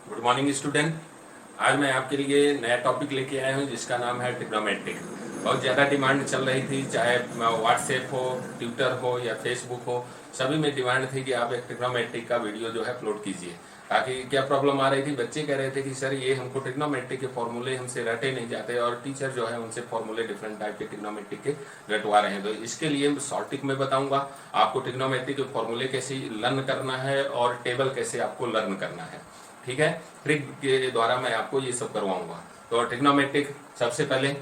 Good morning student. आज मैं आपके लिए नया टॉपिक लेके आया हूँ जिसका नाम है ट्रिग्नोमेट्रिक। बहुत ज़्यादा डिमांड चल रही थी, चाहे व्हाट्सएप हो, ट्विटर हो या फेसबुक हो, सभी में डिमांड थी कि आप एक ट्रिग्नोमेट्रिक का वीडियो जो है अपलोड कीजिए। ताकि क्या प्रॉब्लम आ रही थी, बच्चे कह रहे थे कि सर ये हमको ट्रिग्नोमेट्रिक के फॉर्मूले हमसे रटे नहीं जाते और टीचर जो है उनसे फॉर्मूले डिफरेंट टाइप के ट्रिग्नोमेट्रिक के रटवा रहे हैं। तो इसके लिए शॉर्ट ट्रिक में बताऊंगा आपको ट्रिग्नोमेट्रिक के फॉर्मूले कैसे लर्न करना है और टेबल कैसे आपको लर्न करना है। ठीक है, ट्रिक के द्वारा मैं आपको ये सब करवाऊंगा। तो ट्रिग्नोमेट्रिक सबसे पहले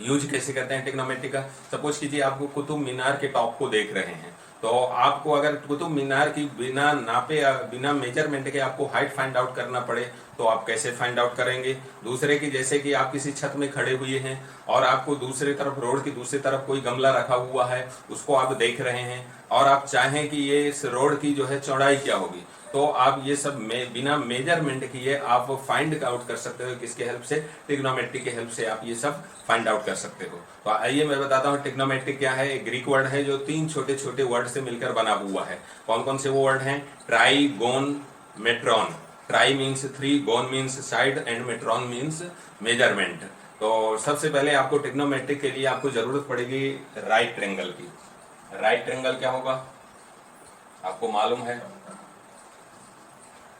यूज कैसे करते हैं ट्रिग्नोमेट्रिक का। सपोज कीजिए आपको कुतुब मीनार के टॉप को देख रहे हैं, तो आपको अगर कुतुब मीनार की बिना नापे बिना मेजरमेंट के आपको हाइट फाइंड आउट करना पड़े तो आप कैसे फाइंड आउट करेंगे। दूसरे की, जैसे कि आप किसी छत में खड़े हुए हैं और आपको दूसरी तरफ, रोड की दूसरी तरफ कोई गमला रखा हुआ है, उसको आप देख रहे हैं और आप चाहें कि ये इस रोड की जो है चौड़ाई क्या होगी, तो आप ये सब बिना मेजरमेंट किए आप फाइंड आउट कर सकते हो। किसके हेल्प से? ट्रिग्नोमेट्री के हेल्प से आप ये सब फाइंड आउट कर सकते हो। तो आइए मैं बताता हूँ ट्रिग्नोमेट्री क्या है। एक ग्रीक वर्ड है जो 3 छोटे छोटे वर्ड से मिलकर बना हुआ है। कौन कौन से वो वर्ड हैं? Tri, gon, metron. Tri means 3, gon means side and metron means measurement. तो सबसे पहले आपको ट्रिग्नोमेट्री के लिए आपको जरूरत पड़ेगी राइट ट्रायंगल की। राइट ट्रायंगल क्या होगा आपको मालूम है?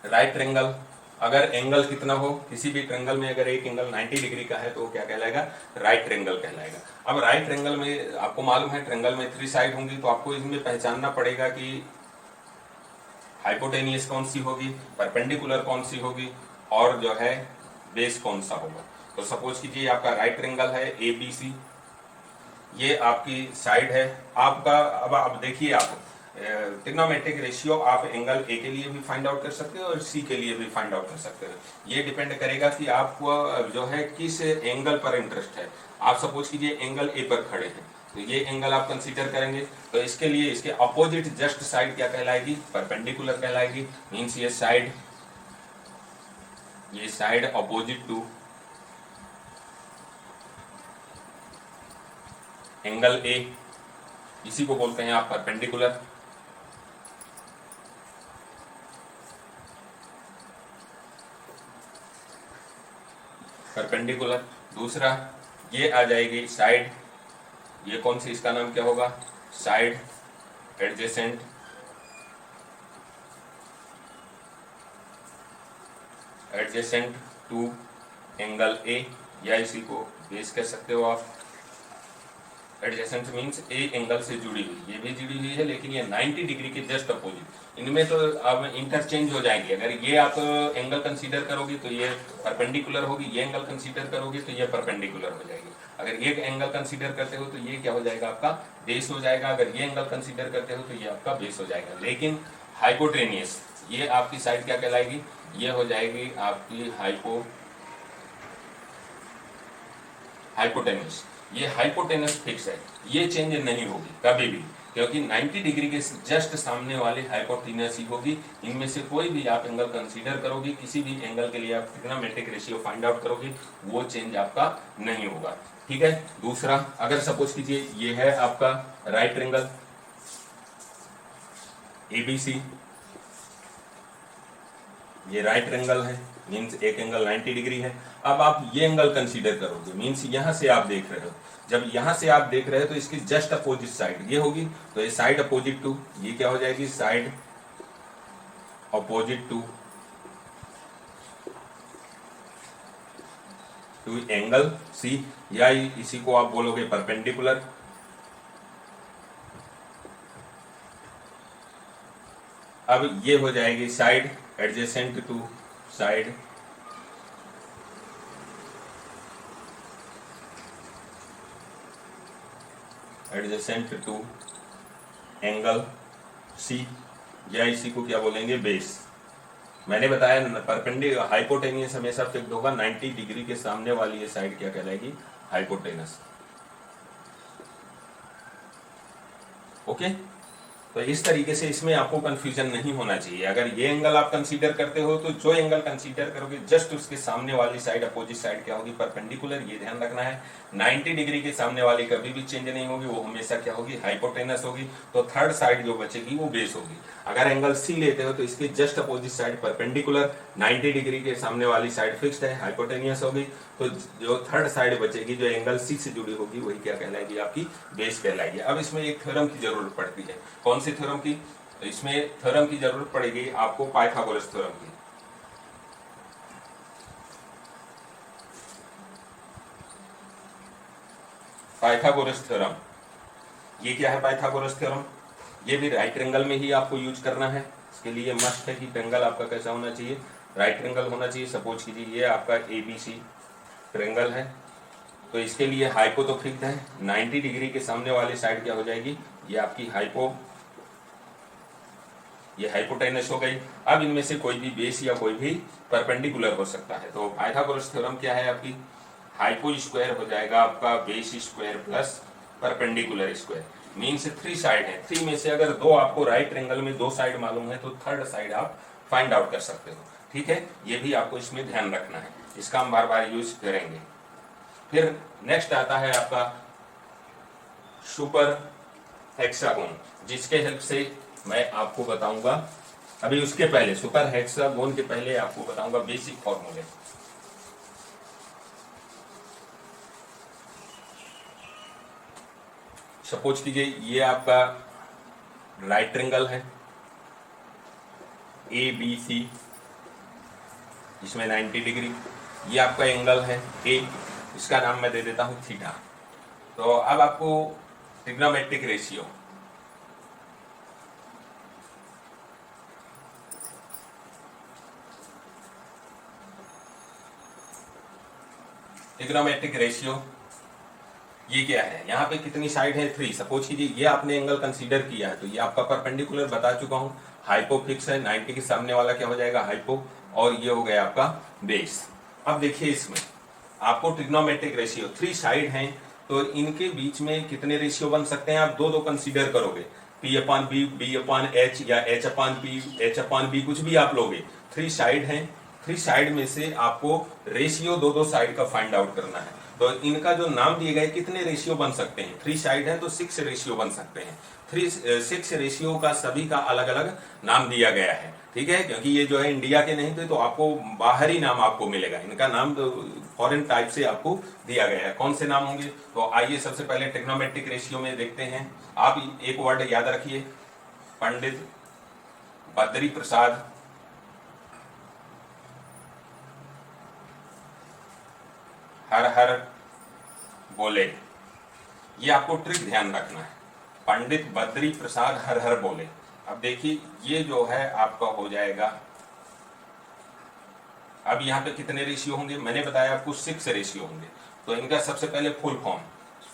राइट ट्रायंगल, अगर एंगल कितना हो, किसी भी ट्रायंगल में अगर एक एंगल 90 डिग्री का है तो वो क्या कहलाएगा? राइट ट्रायंगल कहलाएगा। अब राइट ट्रायंगल में आपको मालूम है ट्रायंगल में 3 साइड होंगी, तो आपको इसमें पहचानना पड़ेगा कि हाइपोटेनियस कौन सी होगी, परपेंडिकुलर कौन सी होगी और जो है बेस कौन सा होगा। तो सपोज कीजिए आपका राइट ट्रायंगल है ABC, ये आपकी साइड है आपका। अब देखिए, आप ट्रिग्नोमेट्रिक रेशियो आप एंगल ए के लिए भी फाइंड आउट कर सकते हो और सी के लिए भी फाइंड आउट कर सकते हो। ये डिपेंड करेगा कि आपको जो है किस एंगल पर इंटरेस्ट है। आप सपोज कीजिए एंगल ए पर खड़े हैं, तो ये एंगल आप कंसीडर करेंगे, तो इसके लिए इसके अपोजिट जस्ट साइड क्या कहलाएगी? परपेंडिकुलर कहलाएगी। मीन्स ये side opposite to angle A, इसी को बोलते हैं आप परपेंडिकुलर। परपेंडिकुलर। दूसरा ये आ जाएगी साइड, ये कौन सी, इसका नाम क्या होगा? Side adjacent. Adjacent to angle A, या इसी को बेस कह सकते हो आप। एडजेसेंट मीन्स ए एंगल से जुड़ी हुई, ये भी जुड़ी हुई है लेकिन ये 90 डिग्री के जस्ट अपोजिट। इनमें तो अब इंटरचेंज हो जाएंगे। अगर ये आप एंगल कंसीडर करोगे तो ये परपेंडिकुलर होगी, ये एंगल कंसीडर करोगे तो ये परपेंडिकुलर हो जाएगी। अगर ये एंगल कंसीडर करते हो तो ये क्या हो जाएगा? आपका बेस हो जाएगा। अगर ये एंगल कंसीडर करते हो तो ये आपका बेस हो जाएगा। लेकिन हाइपोटेनियस, ये आपकी साइड क्या कहलाएगी? ये हो जाएगी आपकी हाइपोटेनियस। ये हाइपोटेनस फिक्स है, ये चेंज नहीं होगी कभी भी, क्योंकि 90 डिग्री के जस्ट सामने वाली हाइपोटेनस ही होगी। इनमें से कोई भी आप एंगल कंसीडर करोगे, किसी भी एंगल के लिए आप ट्रिग्नोमेट्रिक रेशियो फाइंड आउट करोगे, वो चेंज आपका नहीं होगा। ठीक है। दूसरा, अगर सपोज कीजिए ये है आपका राइट ट्रायंगल ABC, ये राइट ट्रायंगल है, मीन्स एक एंगल 90 डिग्री है। अब आप ये एंगल कंसीडर करोगे, मीन्स यहां से आप देख रहे हो। जब यहां से आप देख रहे हो तो इसकी जस्ट अपोजिट साइड ये होगी, तो ये साइड अपोजिट टू, ये क्या हो जाएगी? Side opposite to angle C, या इसी को आप बोलोगे परपेंडिकुलर। अब ये हो जाएगी side adjacent to side adjacent to angle C, या इसी को क्या बोलेंगे? बेस। मैंने बताया परपेंडिकुलर हाइपोटेनियस हमेशा फिक्स्ड होगा, 90 डिग्री के सामने वाली ये साइड क्या कहलाएगी? हाइपोटेनस। ओके। तो इस तरीके से इसमें आपको कंफ्यूजन नहीं होना चाहिए। अगर ये एंगल आप कंसीडर करते हो तो जो एंगल कंसीडर करोगे जस्ट उसके सामने वाली साइड, अपोजिट साइड क्या होगी, परपेंडिकुलर, ये ध्यान रखना है। 90 डिग्री के सामने वाली कभी भी चेंज नहीं होगी, वो हमेशा क्या होगी, हाइपोटेनस होगी। तो थर्ड साइड जो बचेगी वो बेस होगी। अगर एंगल सी लेते हो तो इसके just opposite side perpendicular, 90 degree के सामने वाली साइड फिक्स्ड है, हाइपोटेनियस होगी। तो जो थर्ड साइड बचेगी जो एंगल सी से जुड़ी होगी वही क्या कहलाएगी, आपकी बेस कहलाएगी। अब इसमें एक थ्योरम की जरूरत पड़ती है। कौन सी थ्योरम की? तो इसमें थ्योरम की जरूरत पड़ेगी आपको पाइथागोरस थ्योरम की। पाइथागोरस थ्योरम, ये क्या है पाइथागोरस थ्योरम? ये भी राइट एंगल में ही आपको यूज करना है। इसके लिए मस्ट है कि ट्रायंगल आपका कैसा होना चाहिए, राइट एंगल होना चाहिए। सपोज कीजिए ये आपका ABC ट्रायंगल है, तो इसके लिए हाइपो तो फिक्स्ड है, 90 डिग्री के सामने वाली साइड क्या हो जाएगी, ये आपकी हाइपो, ये हाइपोटेनस हो गई। अब इनमें से कोई भी बेस या कोई भी परपेंडिकुलर हो सकता है। तो पाइथागोरस थ्योरम क्या है आपकी, हाइपो स्क्वायर हो जाएगा आपका base square plus perpendicular square. Means 3 side है, 3 में से अगर 2 आपको राइट एंगल में 2 साइड मालूम है तो थर्ड साइड आप फाइंड आउट कर सकते हो। ठीक है, ये भी आपको इसमें ध्यान रखना है, इसका हम बार बार यूज करेंगे। फिर नेक्स्ट आता है आपका सुपर हेक्सागोन, जिसके हेल्प से मैं आपको बताऊंगा, अभी उसके पहले सुपर हेक्सागोन के पहले आपको बताऊंगा बेसिक फॉर्मूले। सपोज कीजिए ये आपका राइट ट्रायंगल है ABC, इसमें 90 डिग्री, ये आपका एंगल है A, इसका नाम मैं दे देता हूं थीटा। तो अब आपको ट्रिग्नोमेट्रिक रेशियो, ट्रिग्नोमेट्रिक रेशियो ये क्या है, यहाँ पे कितनी साइड है, 3। सपोज कीजिए ये आपने एंगल कंसीडर किया है, तो ये आपका परपेंडिकुलर बता चुका हूँ, हाइपो फिक्स है, 90 के सामने वाला क्या हो जाएगा, हाइपो, और ये हो गया आपका बेस। अब देखिए इसमें आपको ट्रिग्नोमेट्रिक रेशियो, 3 साइड हैं, तो इनके बीच में कितने रेशियो बन सकते हैं, आप दो कंसीडर करोगे, P/B, B/H या H/P, H/B, कुछ भी आप लोगे। 3 साइड हैं, 3 साइड में से आपको रेशियो दो साइड का फाइंड आउट करना है। तो इनका जो नाम दिए गए, कितने रेशियो बन सकते हैं, 3 साइड है तो 6 रेशियो बन सकते हैं। 6 रेशियो का सभी का अलग अलग नाम दिया गया है। ठीक है, क्योंकि ये जो है इंडिया के नहीं थे, तो आपको बाहरी नाम आपको मिलेगा, इनका नाम तो फॉरेन टाइप से आपको दिया गया है। कौन से नाम होंगे, तो आइए सबसे पहले ट्रिग्नोमेट्रिक रेशियो में देखते हैं। आप एक वर्ड याद रखिए, पंडित बद्री प्रसाद हर हर बोले, ये आपको ट्रिक ध्यान रखना है, पंडित बद्री प्रसाद हर हर बोले। अब देखिए ये जो है आपका हो जाएगा, अब यहाँ पे कितने रेशियो होंगे, मैंने बताया आपको 6 रेशियो होंगे। तो इनका सबसे पहले full form,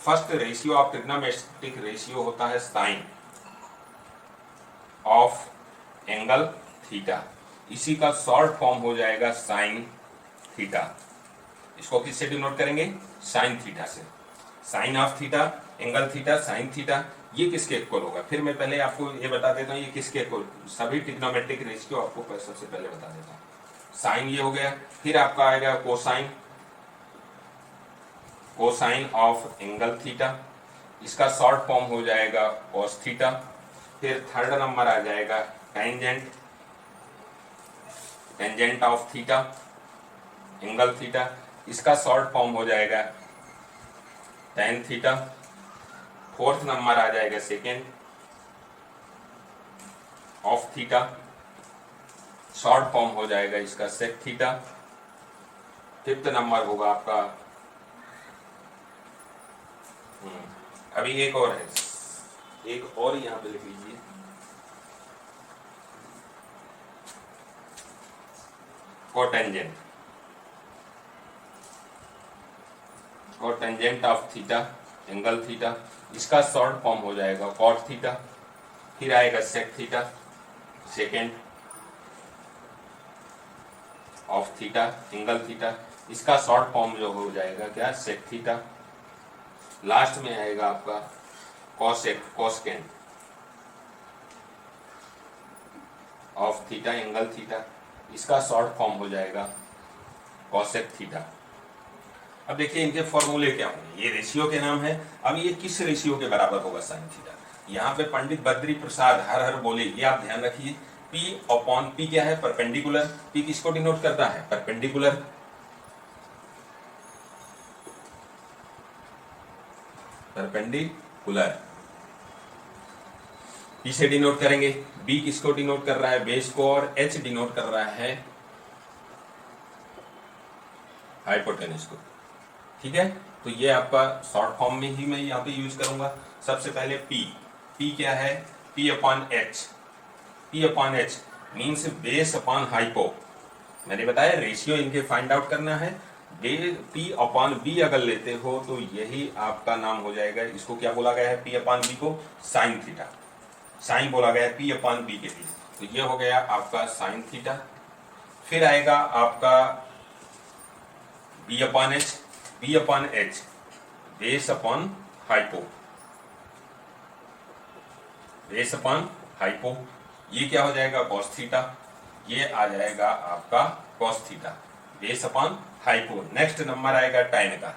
first ratio of trigonometric ratio होता है साइन ऑफ एंगल थीटा, इसी का शॉर्ट फॉर्म हो जाएगा साइन थीटा। इसको किससे डिनोट करेंगे, साइन थीटा से। Sine of theta, angle theta, sine theta, ये किसके इक्वल होगा, फिर मैं पहले आपको ये बता देता हूँ ये किसके इक्वल, सभी ट्रिग्नोमेट्रिक रेशियो आपको सबसे पहले बता देता हूँ। साइन ये हो गया, फिर आपका आएगा cosine, cosine of angle theta, इसका शॉर्ट फॉर्म हो जाएगा कॉस थीटा। फिर थर्ड नंबर आ जाएगा tangent, tangent of theta, angle theta, इसका शॉर्ट फॉर्म हो जाएगा टेन थीटा। फोर्थ नंबर आ जाएगा second of theta, short form हो जाएगा इसका सेक थीटा। फिफ्थ नंबर होगा आपका, अभी एक और है, एक और यहां पे लिख लीजिए, कोटेंजेंट, और tangent of theta, angle theta, इसका शॉर्ट फॉर्म हो जाएगा कॉट थीटा। फिर आएगा sec theta, secant of theta, angle theta, इसका शॉर्ट फॉर्म जो हो जाएगा क्या, सेक थीटा। लास्ट में आएगा आपका cosec, cosecant, of theta angle theta, इसका शॉर्ट फॉर्म हो जाएगा कॉसेक थीटा। अब देखिए इनके फॉर्मूले क्या होंगे, ये रेशियो के नाम है। अब ये किस रेशियो के बराबर होगा साइन थीटा, यहाँ पे पंडित बद्री प्रसाद हर हर बोले, ये आप ध्यान रखिए। P अपॉन P क्या है, परपेंडिकुलर। P किसको डिनोट करता है, परपेंडिकुलर। परपेंडिकुलर P से डिनोट करेंगे। B किसको डिनोट कर रहा है, बेस को, और H डिनोट कर रहा है हाइपोटेनस को। ठीक है, तो ये आपका शॉर्ट फॉर्म में ही मैं यहाँ पे यूज करूंगा। सबसे पहले P क्या है, P upon H। P upon H means base upon hypo. मैंने बताया रेशियो इनके फाइंड आउट करना है। P अपॉन B अगर लेते हो तो यही आपका नाम हो जाएगा, इसको क्या बोला गया है, P अपॉन B को साइन थीटा, साइन बोला गया है P अपॉन B के लिए। तो ये हो गया आपका साइन थीटा। फिर आएगा आपका B upon H, B upon H base upon hypo, base upon hypo, ये क्या हो जाएगा, कॉस थीटा। ये आ जाएगा आपका cos theta base upon hypo. Next number आएगा टाइन का,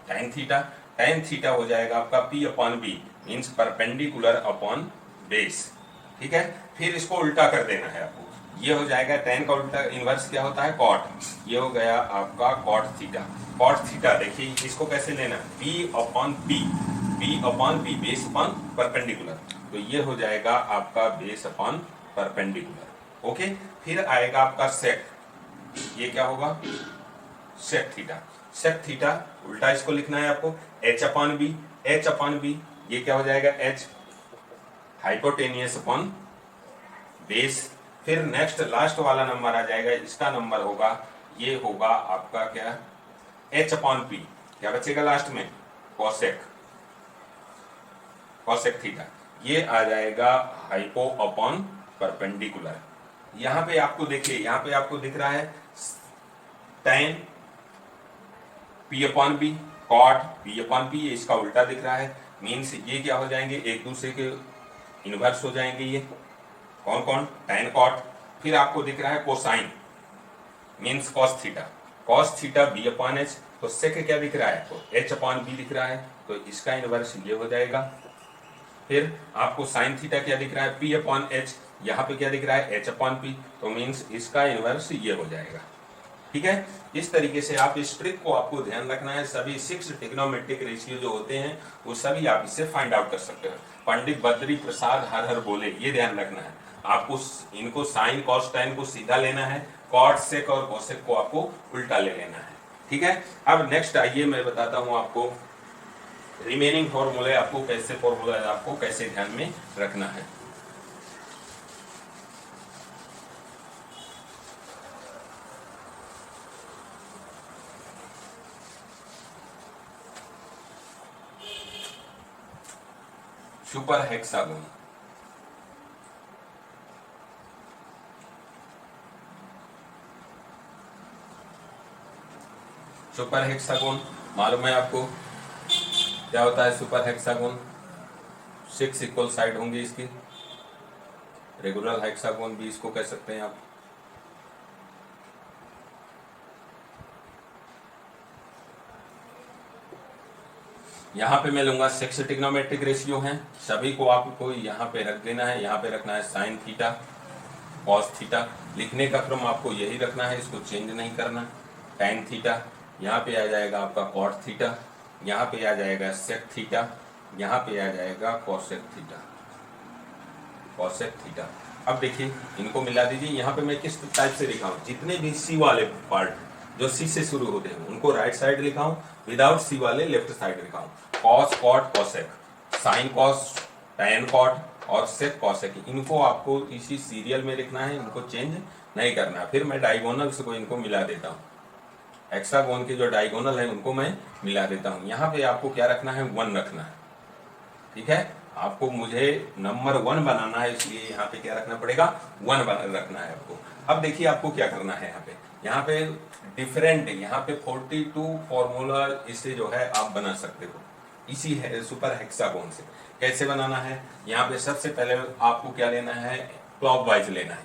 टाइन थीटा। टाइन थीटा हो जाएगा आपका P upon B means perpendicular upon base. ठीक है, फिर इसको उल्टा कर देना है आपको, ये हो जाएगा tan का उल्टा इनवर्स क्या होता है, कॉट। ये हो गया आपका कॉट थीटा। कॉट थीटा देखिए इसको कैसे लेना, P upon B, P upon B base upon perpendicular, तो ये हो जाएगा आपका बेस अपॉन परपेंडिकुलर। ओके, फिर आएगा आपका सेक, ये क्या होगा, सेक थीटा। सेक थीटा उल्टा इसको लिखना है आपको, H upon B, H upon B ये क्या हो जाएगा, H हाइपोटेनियस अपॉन बेस। फिर नेक्स्ट लास्ट वाला नंबर आ जाएगा, इसका नंबर होगा, ये होगा आपका क्या, H अपॉन P, क्या बचेगा लास्ट में, कॉसेक, कॉसेक थीटा। ये आ जाएगा हाइपो अपॉन परपेंडिकुलर। यहाँ पे आपको देखिए, यहाँ पे आपको दिख रहा है tan P upon B, cot P upon P, ये इसका उल्टा दिख रहा है, मीन्स ये क्या हो जाएंगे, एक दूसरे के इनवर्स हो जाएंगे। ये कौन कौन, tan कॉट। फिर आपको दिख रहा है cosine means cos theta, cos theta B upon H, तो सेक क्या दिख रहा है, तो H अपॉन B दिख रहा है, तो इसका इनवर्स ये हो जाएगा। फिर आपको साइन थीटा क्या दिख रहा है, P अपॉन H, यहाँ पे क्या दिख रहा है, H अपॉन P, तो मीन्स इसका इनवर्स ये हो जाएगा। ठीक है, इस तरीके से आप इस ट्रिक को आपको ध्यान रखना है। सभी 6 ट्रिग्नोमेट्रिक रेशियो जो होते हैं वो सभी आप इससे फाइंड आउट कर सकते हो। पंडित बद्री प्रसाद हर हर बोले, ये ध्यान रखना है आपको, इनको साइन कॉस टाइन को सीधा लेना है, कॉट सेक और कोसेक को आपको उल्टा ले लेना है। ठीक है, अब नेक्स्ट आइए मैं बताता हूं आपको रिमेनिंग फॉर्मूले, आपको कैसे फॉर्मूला आपको कैसे ध्यान में रखना है। सुपर हेक्सागोन, सुपर हेक्सागोन मालूम है आपको क्या होता है, सुपर हेक्सागोन 6 इक्वल साइड होंगी इसकी, रेगुलर हेक्सागोन भी इसको कह सकते हैं आप। यहाँ पे मैं लूंगा 6 ट्रिग्नोमेट्रिक रेशियो हैं, सभी को आपको यहाँ पे रख देना है। यहाँ पे रखना है साइन थीटा, कॉस थीटा, लिखने का क्रम आपको यही रखना है, इसको चेंज नहीं करना। टैन थीटा, यहाँ पे आ जाएगा आपका कॉट थीटा, यहाँ पे आ जाएगा सेक थीटा, यहाँ पे आ जाएगा कॉसेक थीटा, कॉसेक थीटा। अब देखिए इनको मिला दीजिए। यहाँ पे मैं किस टाइप से लिखा हूँ, जितने भी सी वाले पार्ट जो सी से शुरू होते हैं उनको राइट साइड लिखा हूँ, विदाउट सी वाले लेफ्ट साइड लिखा हूँ। Cos cot cosec, sine cos tan cot और सेक कॉसेक, इनको आपको इसी सीरियल में लिखना है, इनको चेंज नहीं करना। फिर मैं डायगोनल्स को इनको मिला देता हूँ, हेक्सागोन के जो डायगोनल है उनको मैं मिला देता हूँ। यहाँ पे आपको क्या रखना है, 1 रखना है। ठीक है, आपको मुझे नंबर 1 बनाना है, इसलिए यहाँ पे क्या रखना पड़ेगा, 1 रखना है आपको। अब देखिए आपको क्या करना है, यहाँ पे डिफरेंट, यहाँ पे 42 फॉर्मूला इससे जो है आप बना सकते हो इसी सुपर हेक्सागोन से। कैसे बनाना है, यहाँ पे सबसे पहले आपको क्या लेना है, क्लॉकवाइज लेना है,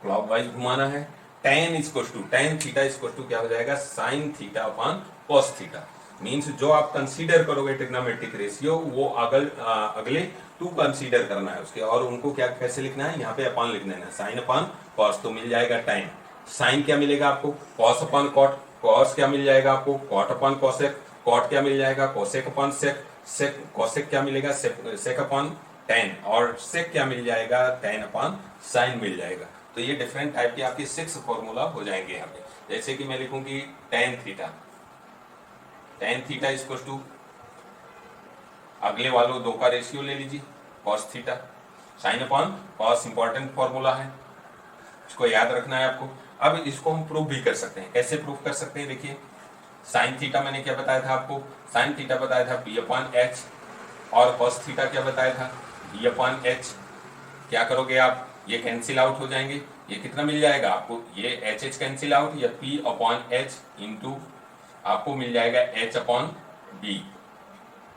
क्लॉकवाइज घुमाना है। tan थीटा इक्वल टू क्या हो जाएगा, sine theta upon cos theta. Means जो आप कंसीडर करोगे ट्रिग्नोमेट्रिक रेशियो वो अगले टू कंसीडर करना है उसके, और उनको क्या कैसे लिखना है, यहाँ पे अपॉन लिख देना है, साइन अपॉन कॉस, तो मिल जाएगा tan। साइन क्या मिलेगा आपको, कॉस अपॉन कॉट, कॉस क्या मिल जाएगा आपको, कॉट अपॉन कॉसेक, कॉट क्या मिल जाएगा, cosec upon sec, sec cosec क्या मिलेगा, सेक अपॉन tan, और सेक क्या मिल जाएगा, tan अपॉन साइन मिल जाएगा। तो ये डिफरेंट टाइप के आपके 6 फॉर्मूला हो जाएंगे यहाँ पे। जैसे कि मैं लिखूंगी tan थीटा इक्वल टू अगले वालों दो का रेशियो ले लीजिए cos theta, sign upon cos important formula है, इसको याद रखना है आपको। अब इसको हम प्रूव भी कर सकते हैं, कैसे प्रूव कर सकते हैं, देखिए साइन थीटा मैंने क्या बताया था आपको, साइन थीटा बताया था p अपॉन एच, और cos थीटा क्या बताया था, v अपॉन एच। क्या करोगे आप, ये कैंसिल आउट हो जाएंगे, ये कितना मिल जाएगा आपको, ये एच एच कैंसिल आउट, या p अपॉन एच इंटू आपको मिल जाएगा h अपॉन b,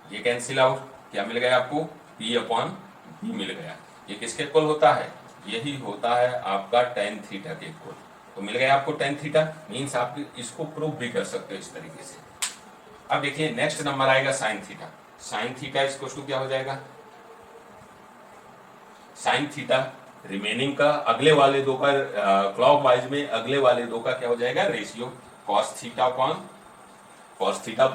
ये कैंसिल आउट, क्या मिल गया आपको, p अपॉन b मिल गया। ये किसके इक्वल होता है, यही होता है आपका tan थीटा के इक्वल। तो मिल गया आपको tan थीटा, मीन्स आप इसको प्रूव भी कर सकते हो इस तरीके से। अब देखिए नेक्स्ट नंबर आएगा sine theta, sine theta equal to क्या हो जाएगा, साइन थीटा रिमेनिंग का अगले वाले दो का क्लॉकवाइज में अगले वाले दो का क्या हो जाएगा ratio, cos theta upon cot theta,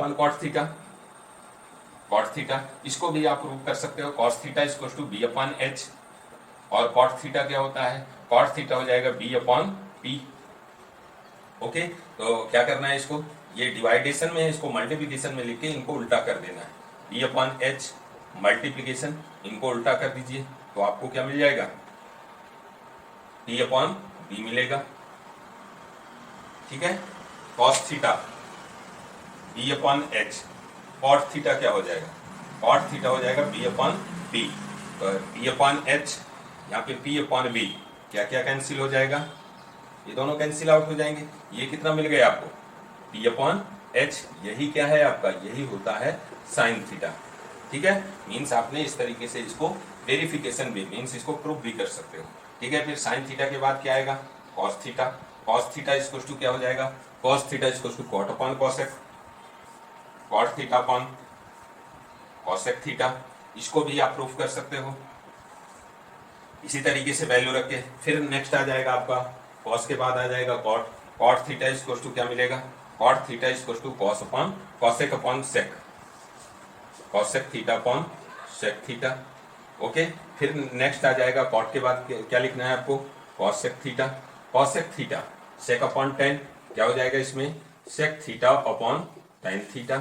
cot theta इसको भी आप प्रूव कर सकते हो, cos theta equal to b upon H, और cot थीटा क्या होता है, cot थीटा हो जाएगा b अपॉन p। ओके, तो क्या करना है इसको, ये डिवाइडेशन में है, इसको मल्टीप्लिकेशन में लिख के इनको उल्टा कर देना है, b अपॉन एच मल्टीप्लिकेशन, इनको उल्टा कर दीजिए तो आपको क्या मिल जाएगा, p अपॉन b मिलेगा। ठीक है, cos theta b upon H, cot theta क्या हो जाएगा, कॉट थीटा हो जाएगा b अपॉन b, तो p अपॉन एच, यहाँ पे p अपॉन b क्या क्या कैंसिल हो जाएगा, ये दोनों कैंसिल आउट हो जाएंगे। ये कितना मिल गया आपको, p अपॉन एच, यही क्या है आपका, यही होता है साइन थीटा। ठीक है, मीन्स आपने इस तरीके से इसको वेरिफिकेशन भी, मीन्स इसको प्रूफ भी कर सकते हो। ठीक है, फिर साइन थीटा के बाद क्या आएगा, cos theta, cos theta equal to क्या हो जाएगा, cos theta equal to cot upon cosec, cot theta upon cosec theta, इसको भी आप प्रूफ कर सकते हो इसी तरीके से वैल्यू रख के। फिर नेक्स्ट आ जाएगा आपका cos के बाद आ जाएगा cot, cot theta equal to क्या मिलेगा, cot theta equal to cos upon cosec upon sec, cosec theta upon sec theta. Okay, फिर नेक्स्ट आ जाएगा cot के बाद क्या लिखना है आपको, cosec theta, cosec theta sec upon tan, क्या हो जाएगा इसमें, sec theta upon tan theta.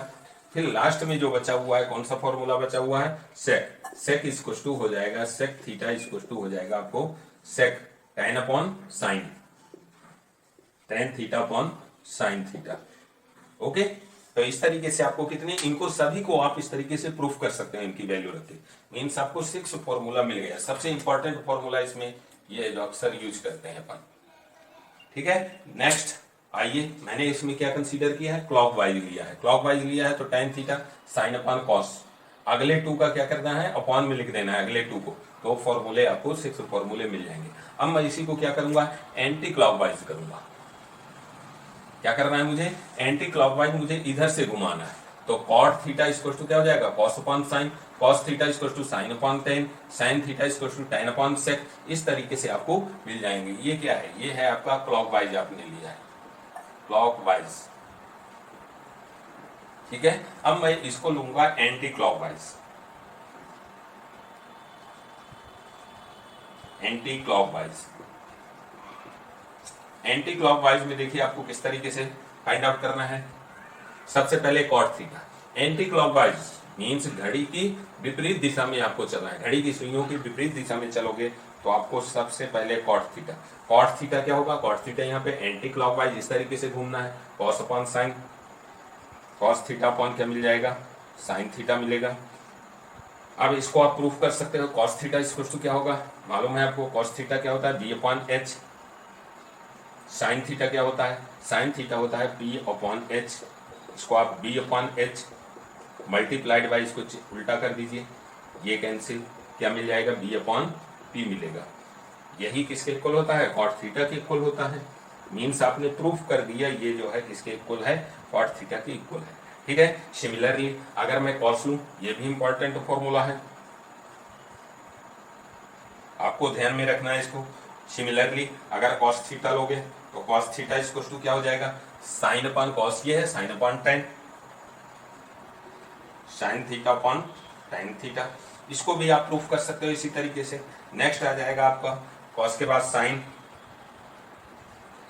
फिर लास्ट में जो बचा हुआ है, कौन सा फॉर्मूला बचा हुआ है, सेक, सेक इक्वल टू हो जाएगा, सेक थीटा इक्वल टू हो जाएगा आपको सेक tan upon sine, tan theta upon sine theta. Okay, तो इस तरीके से आपको कितने, इनको सभी को आप इस तरीके से प्रूफ कर सकते हैं इनकी वैल्यू रख के। मीन्स आपको 6 फॉर्मूला मिल गया। सबसे इंपॉर्टेंट फॉर्मूला इसमें ये जो अक्सर यूज करते हैं अपन। ठीक है, नेक्स्ट आइए, मैंने इसमें क्या कंसीडर किया है, क्लॉकवाइज लिया है, क्लॉकवाइज लिया है तो tan theta sine upon cos, अगले टू का क्या करना है, अपॉन में लिख देना है अगले टू को, तो फॉर्मूले आपको 6 फॉर्मूले मिल जाएंगे। अब मैं इसी को क्या करूंगा, एंटी क्लॉकवाइज करूंगा। क्या करना है मुझे, एंटी क्लॉकवाइज मुझे इधर से घुमाना है, तो cot थीटा इक्वल टू क्या हो जाएगा, cos upon sine, cos theta equal to sine upon tan, sine theta equal to tan upon sec, इस तरीके से आपको मिल जाएंगे। ये क्या है, ये है आपका क्लॉकवाइज आपने लिया है, क्लॉकवाइज। ठीक है, अब मैं इसको लूंगा anti clockwise, anti clockwise. Anti clockwise में देखिए आपको किस तरीके से फाइंड आउट करना है। सबसे पहले cot theta, anti clockwise means घड़ी की विपरीत दिशा में आपको चलना है, घड़ी की सुइयों की विपरीत दिशा में चलोगे तो आपको सबसे पहले cot थीटा, cot थीटा क्या होगा, cot थीटा यहाँ पे एंटी क्लॉकवाइज इस तरीके से घूमना है, cos upon sine, cos theta upon क्या मिल जाएगा, साइन थीटा मिलेगा। अब इसको आप प्रूफ कर सकते हो, cos थीटा इक्वल टू क्या होगा, मालूम है आपको, cos थीटा क्या होता है, b upon H, sine theta क्या होता है, साइन थीटा होता है p अपॉन एच, इसको आप b upon H multiplied by इसको उल्टा कर दीजिए, ये कैंसिल, क्या मिल जाएगा, b अपॉन p मिलेगा। यही किसके इक्वल होता है, कॉट थीटा के इक्वल होता है। मीन्स आपने प्रूफ कर दिया ये जो है किसके इक्वल है, कॉट थीटा के इक्वल है। ठीक है। सिमिलरली अगर मैं कॉस लूं, ये भी इंपॉर्टेंट फॉर्मूला है, आपको ध्यान में रखना है इसको। सिमिलरली अगर कॉस थीटा लोगे तो कॉस थीटा इसको टू क्या हो जाएगा, साइन अपॉन कॉस, ये है sine upon ten, sign theta upon tan theta. इसको भी आप प्रूफ कर सकते हो इसी तरीके से। नेक्स्ट आ जाएगा आपका कॉस के बाद साइन,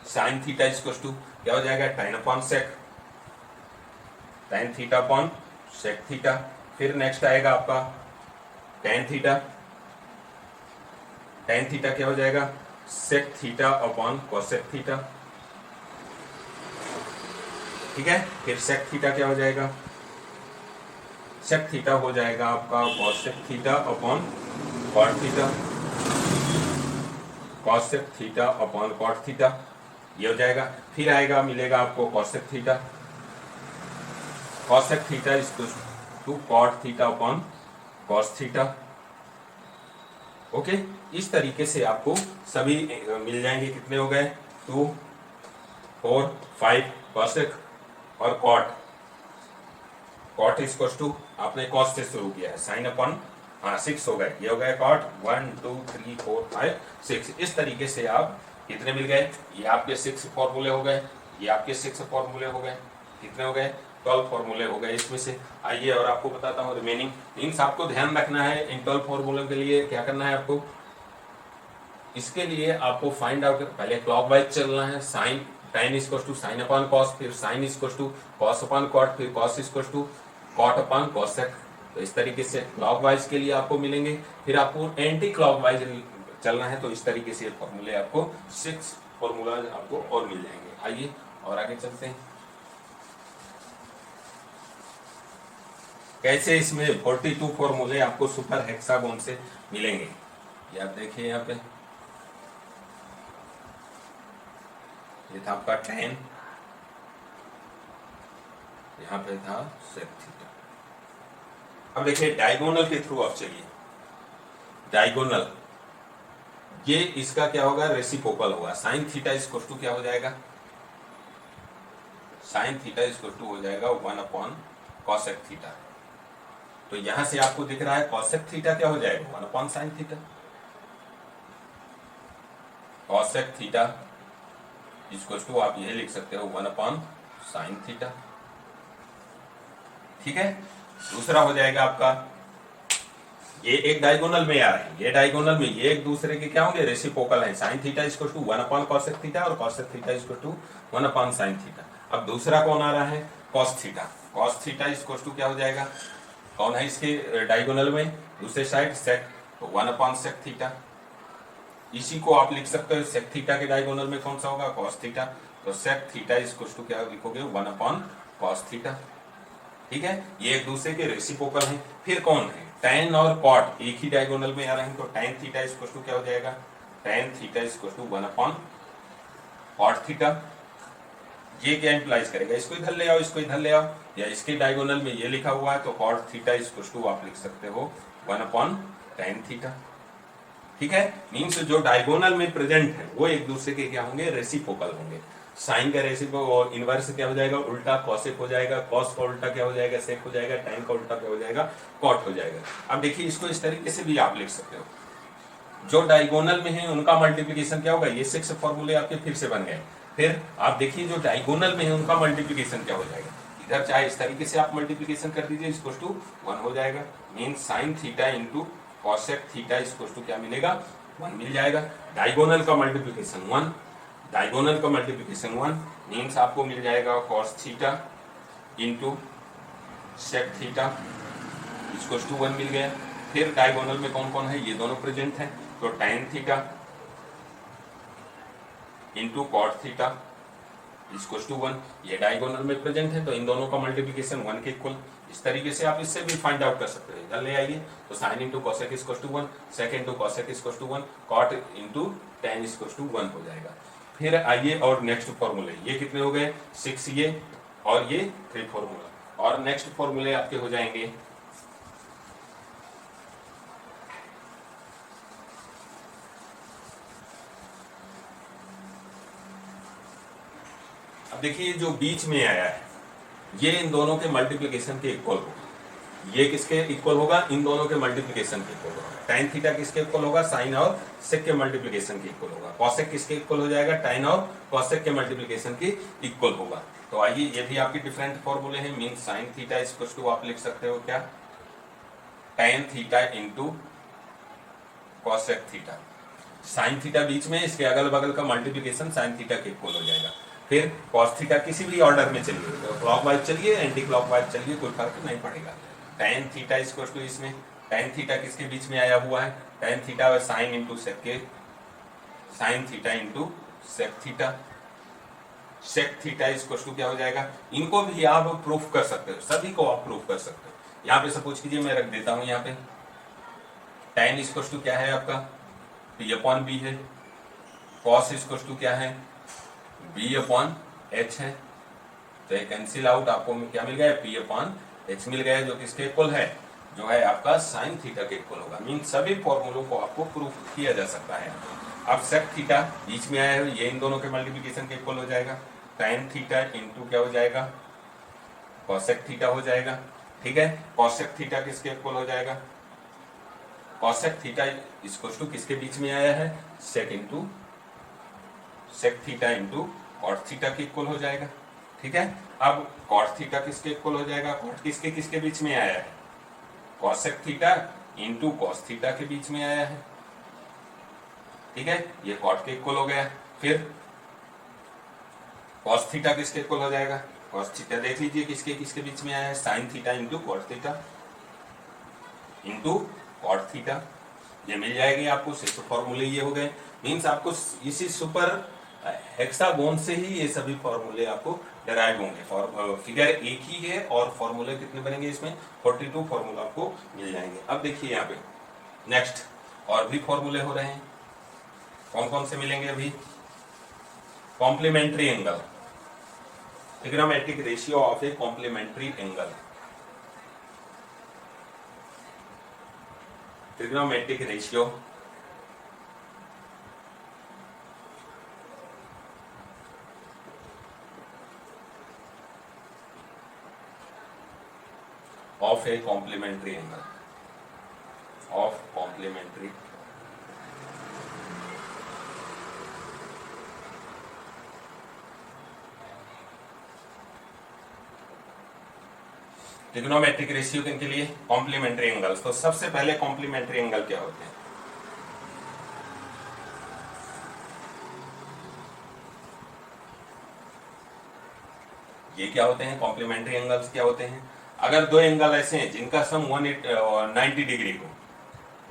साइन थीटा इसको टू क्या हो जाएगा, tan upon sec, tan theta upon sec theta. फिर नेक्स्ट आएगा आपका टेन थीटा, टेन थीटा क्या हो जाएगा, sec theta upon cosec theta. ठीक है। फिर सेक थीटा क्या हो जाएगा, सेक थीटा हो जाएगा आपका cosec theta upon cot theta, cosec theta upon cot theta, ये हो जाएगा। फिर आएगा मिलेगा आपको cosec theta, cosec theta is to cot theta upon cos theta. Okay. इस तरीके से आपको सभी मिल जाएंगे। कितने हो गए, 2 4 5 कोसेक और कॉट, कॉट इज टू आपने कॉस से शुरू किया है, साइन अपॉन 6 हो गए, ये हो गए कॉट 1 2 3 4 5 6। इस तरीके से आप कितने मिल गए, ये आपके 6 फॉर्मूले हो गए, ये आपके 6 फॉर्मूले हो गए। कितने हो गए, 12 फॉर्मूले हो गए इसमें से। आइए और आपको बताता हूँ रिमेनिंग। मीन्स आपको ध्यान रखना है इन 12 फॉर्मूलों के लिए क्या करना है आपको, इसके लिए आपको फाइंड आउट पहले क्लॉकवाइज चलना है। Sine tan is to sine upon cos, फिर sine is to cos upon cot, फिर cos is to cot upon cosec. तो इस तरीके से क्लॉकवाइज के लिए आपको मिलेंगे। फिर आपको एंटी क्लॉकवाइज चलना है, तो इस तरीके से फॉर्मूले आपको 6 फॉर्मूला आपको और मिल जाएंगे। आइए और आगे चलते हैं। कैसे इसमें 42 फॉर्मूले आपको सुपर हेक्सागोन से मिलेंगे, ये आप देखिए यहाँ पे। ये था आपका 10, यहाँ पे था सेक थीटा। अब देखिए डायगोनल के थ्रू आप चलिए, डायगोनल ये इसका क्या होगा, रेसिप्रोकल होगा। साइन थीटा इक्वल टू क्या हो जाएगा, साइन थीटा इक्वल टू हो जाएगा 1 अपॉन कॉसेक थीटा। तो यहां से आपको दिख रहा है कॉसेक थीटा क्या हो जाएगा, 1 upon sine theta. Cosec theta equal to आप यह लिख सकते हो 1 अपॉन साइन थीटा। ठीक है। दूसरा हो जाएगा आपका, ये एक डायगोनल में आ रहे हैं, ये डायगोनल में ये एक दूसरे के क्या होंगे, रेसिप्रोकल है। Sine theta equal to 1 upon cosec theta और cosec theta equal to 1 upon sine theta. अब दूसरा कौन आ रहा है, cos theta. Cos theta equal to क्या हो जाएगा, कौन है इसके डायगोनल में, दूसरे साइड सेक, तो 1 अपॉन सेक थीटा। इसी को आप लिख सकते हो सेक थीटा के डायगोनल में कौन सा होगा, कॉस थीटा। तो सेक थीटा इक्वल टू क्या लिखोगे, 1 अपॉन कॉस थीटा। ठीक है। ये एक दूसरे के रेसिप्रोकल हैं। फिर कौन है, tan और cot एक ही डायगोनल में आ रहे हैं, तो tan थीटा इक्वल टू क्या हो जाएगा, tan theta equal to 1 upon cot theta. ये क्या इंप्लाइज करेगा, इसको इधर ले आओ, इसको इधर ले आओ, या इसके डायगोनल में ये लिखा हुआ है तो cot थीटा इक्वल टू आप लिख सकते हो 1 अपॉन tan थीटा। ठीक है। मीन्स जो डायगोनल में प्रेजेंट है वो एक दूसरे के क्या होंगे, रेसिप्रोकल होंगे। साइन का रेसिप्रोकल और इनवर्स क्या हो जाएगा, उल्टा कॉसेक हो जाएगा, कॉस का उल्टा क्या हो जाएगा, सेक हो जाएगा, tan का उल्टा क्या हो जाएगा, कॉट हो जाएगा। अब देखिए इसको इस तरीके से भी आप लिख सकते हो, जो डायगोनल में है उनका मल्टीप्लिकेशन क्या होगा, ये 6 फॉर्मूले आपके फिर से बन गए। फिर आप देखिए जो डायगोनल में है उनका मल्टीप्लिकेशन क्या हो जाएगा, इधर चाहे इस तरीके से आप मल्टीप्लिकेशन कर दीजिए, इक्वल टू 1 हो जाएगा। Mean sine theta into cosec theta equal to क्या मिलेगा, 1 मिल जाएगा। डायगोनल का मल्टीप्लिकेशन 1, डायगोनल का मल्टीप्लिकेशन 1 मीन्स आपको मिल जाएगा cos theta into sec theta equal to 1 मिल गया। फिर डायगोनल में कौन कौन है, ये दोनों प्रेजेंट हैं, तो tan theta into cot theta equal to 1, ये डायगोनल में प्रेजेंट है, तो इन दोनों का मल्टीप्लिकेशन 1 के इक्वल। इस तरीके से आप इससे भी फाइंड आउट कर सकते हैं। इधर ले आइए तो sine into cosec equal to 1, sec into cosec equal to 1, cot into tan equal to 1 हो जाएगा। फिर आइए और नेक्स्ट फॉर्मूले, ये कितने हो गए, 6 ये और ये 3 फॉर्मूला। और नेक्स्ट फॉर्मूले आपके हो जाएंगे अब देखिए जो बीच में आया है ये इन दोनों के मल्टीप्लिकेशन के इक्वल होगा, ये किसके इक्वल होगा, इन दोनों के मल्टीप्लिकेशन के इक्वल होगा। tan थीटा किसके इक्वल होगा, साइन और सेक के मल्टीप्लिकेशन के इक्वल होगा। cosec किसके इक्वल हो जाएगा, tan और cosec के मल्टीप्लिकेशन के इक्वल होगा। तो आइए ये भी आपके डिफरेंट फॉर्मूले हैं। Mean sine theta equal to आप लिख सकते हो क्या, tan theta into cosec theta. Sine theta बीच में, इसके अगल बगल का मल्टीप्लिकेशन साइन थीटा के इक्वल हो जाएगा। फिर cos थीटा किसी भी ऑर्डर में चलिए, तो क्लॉकवाइज चलिए एंटी क्लॉकवाइज चलिए, कोई फर्क नहीं पड़ेगा। tan थीटा इक्वल टू इसमें tan थीटा किसके बीच में आया हुआ है, tan थीटा और साइन इंटू सेक के, sine theta into sec theta. Sec theta equal to क्या हो जाएगा, इनको भी आप प्रूफ कर सकते हो, सभी को आप प्रूफ कर सकते हो। यहाँ पे सपोज कीजिए मैं रख देता हूँ, यहाँ पे tan इक्वल टू क्या है आपका, p अपॉन बी है। cos इक्वल टू क्या है, b अपॉन h है। तो ये कैंसिल आउट, आपको क्या मिल गया, p अपॉन h मिल गया, जो किसके इक्वल है, जो है आपका साइन थीटा के इक्वल होगा। मीन सभी फॉर्मूलों को आपको प्रूफ किया जा सकता है। अब सेक थीटा बीच में आया है, ये इन दोनों के मल्टीप्लिकेशन के इक्वल हो जाएगा। tan थीटा इंटू क्या हो जाएगा, cosec थीटा हो जाएगा। ठीक है, cosec थीटा किसके इक्वल हो जाएगा, cosec थीटा इक्वल टू किसके बीच में आया है, sec into sec theta into cot theta के इक्वल हो जाएगा। ठीक है, अब cot थीटा किसके इक्वल हो जाएगा, cot किसके किसके बीच में आया है, cosec theta into cos theta के बीच में आया है। ठीक है, ये cot के इक्वल हो गया। फिर cos थीटा किसके इक्वल हो जाएगा, cos थीटा देख लीजिए किसके किसके बीच में आया है, sin theta into cot theta into cot theta. ये मिल जाएगी आपको, सिर्फ फॉर्मूले ये हो गए। मीन्स आपको इसी सुपर हेक्सागोन से ही ये सभी फॉर्मूले आपको डेराइव होंगे। फिगर एक ही है और फॉर्मूले कितने बनेंगे इसमें, 42 फॉर्मूला आपको मिल जाएंगे। अब देखिए यहाँ पे नेक्स्ट और भी फॉर्मूले हो रहे हैं, कौन कौन से मिलेंगे अभी, complementary angle, trigonometric ratio of a complementary angle, trigonometric ratio of a complementary angle, of complementary trigonometric ratio के लिए कॉम्प्लीमेंट्री एंगल्स। तो सबसे पहले कॉम्प्लीमेंट्री एंगल क्या होते हैं, ये क्या होते हैं, कॉम्प्लीमेंट्री एंगल्स क्या होते हैं, अगर दो एंगल ऐसे हैं जिनका सम 190 डिग्री हो,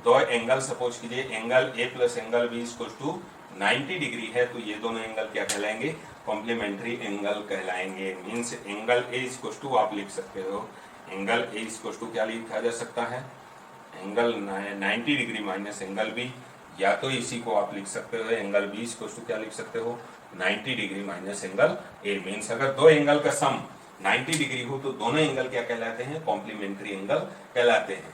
दो एंगल सपोज कीजिए angle A plus angle B equal to 90 degree है, तो ये दोनों एंगल क्या कहलाएंगे, कॉम्प्लीमेंट्री एंगल कहलाएंगे। Means angle A equal to आप लिख सकते हो, एंगल ए इक्वल टू क्या लिखा जा सकता है, angle 90 degree minus angle B, या तो इसी को आप लिख सकते हो एंगल बी इक्वल टू क्या लिख सकते हो, 90 degree minus angle A. Means अगर दो एंगल का सम 90 डिग्री हो तो दोनों एंगल क्या कहलाते हैं, कॉम्प्लीमेंट्री एंगल कहलाते हैं।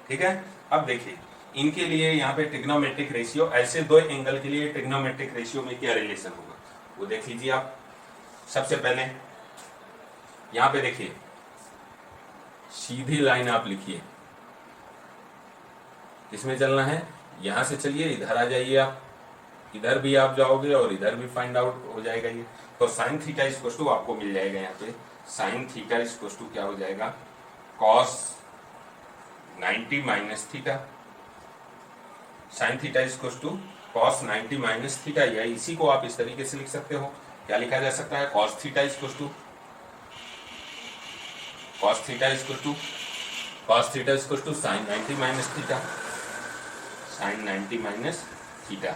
ठीक है, अब देखिए इनके लिए यहाँ पे ट्रिग्नोमेट्रिक रेशियो, ऐसे दो एंगल के लिए ट्रिग्नोमेट्रिक रेशियो में क्या रिलेशन होगा वो देख लीजिए आप। सबसे पहले यहाँ पे देखिए सीधी लाइन आप लिखिए, किसमें चलना है, यहां से चलिए इधर आ जाइए, आप इधर भी आप जाओगे और इधर भी फाइंड आउट हो जाएगा ये। तो साइन थीटा इक्वल टू आपको मिल जाएगा यहाँ पे, साइन थीटा इक्वल टू क्या हो जाएगा, cos 90 minus theta, sine theta equal to cos 90 minus theta, या इसी को आप इस तरीके से लिख सकते हो, क्या लिखा जा सकता है, cos theta equal to cos theta equal to cos theta equal to sine 90 minus theta, sine 90 minus theta.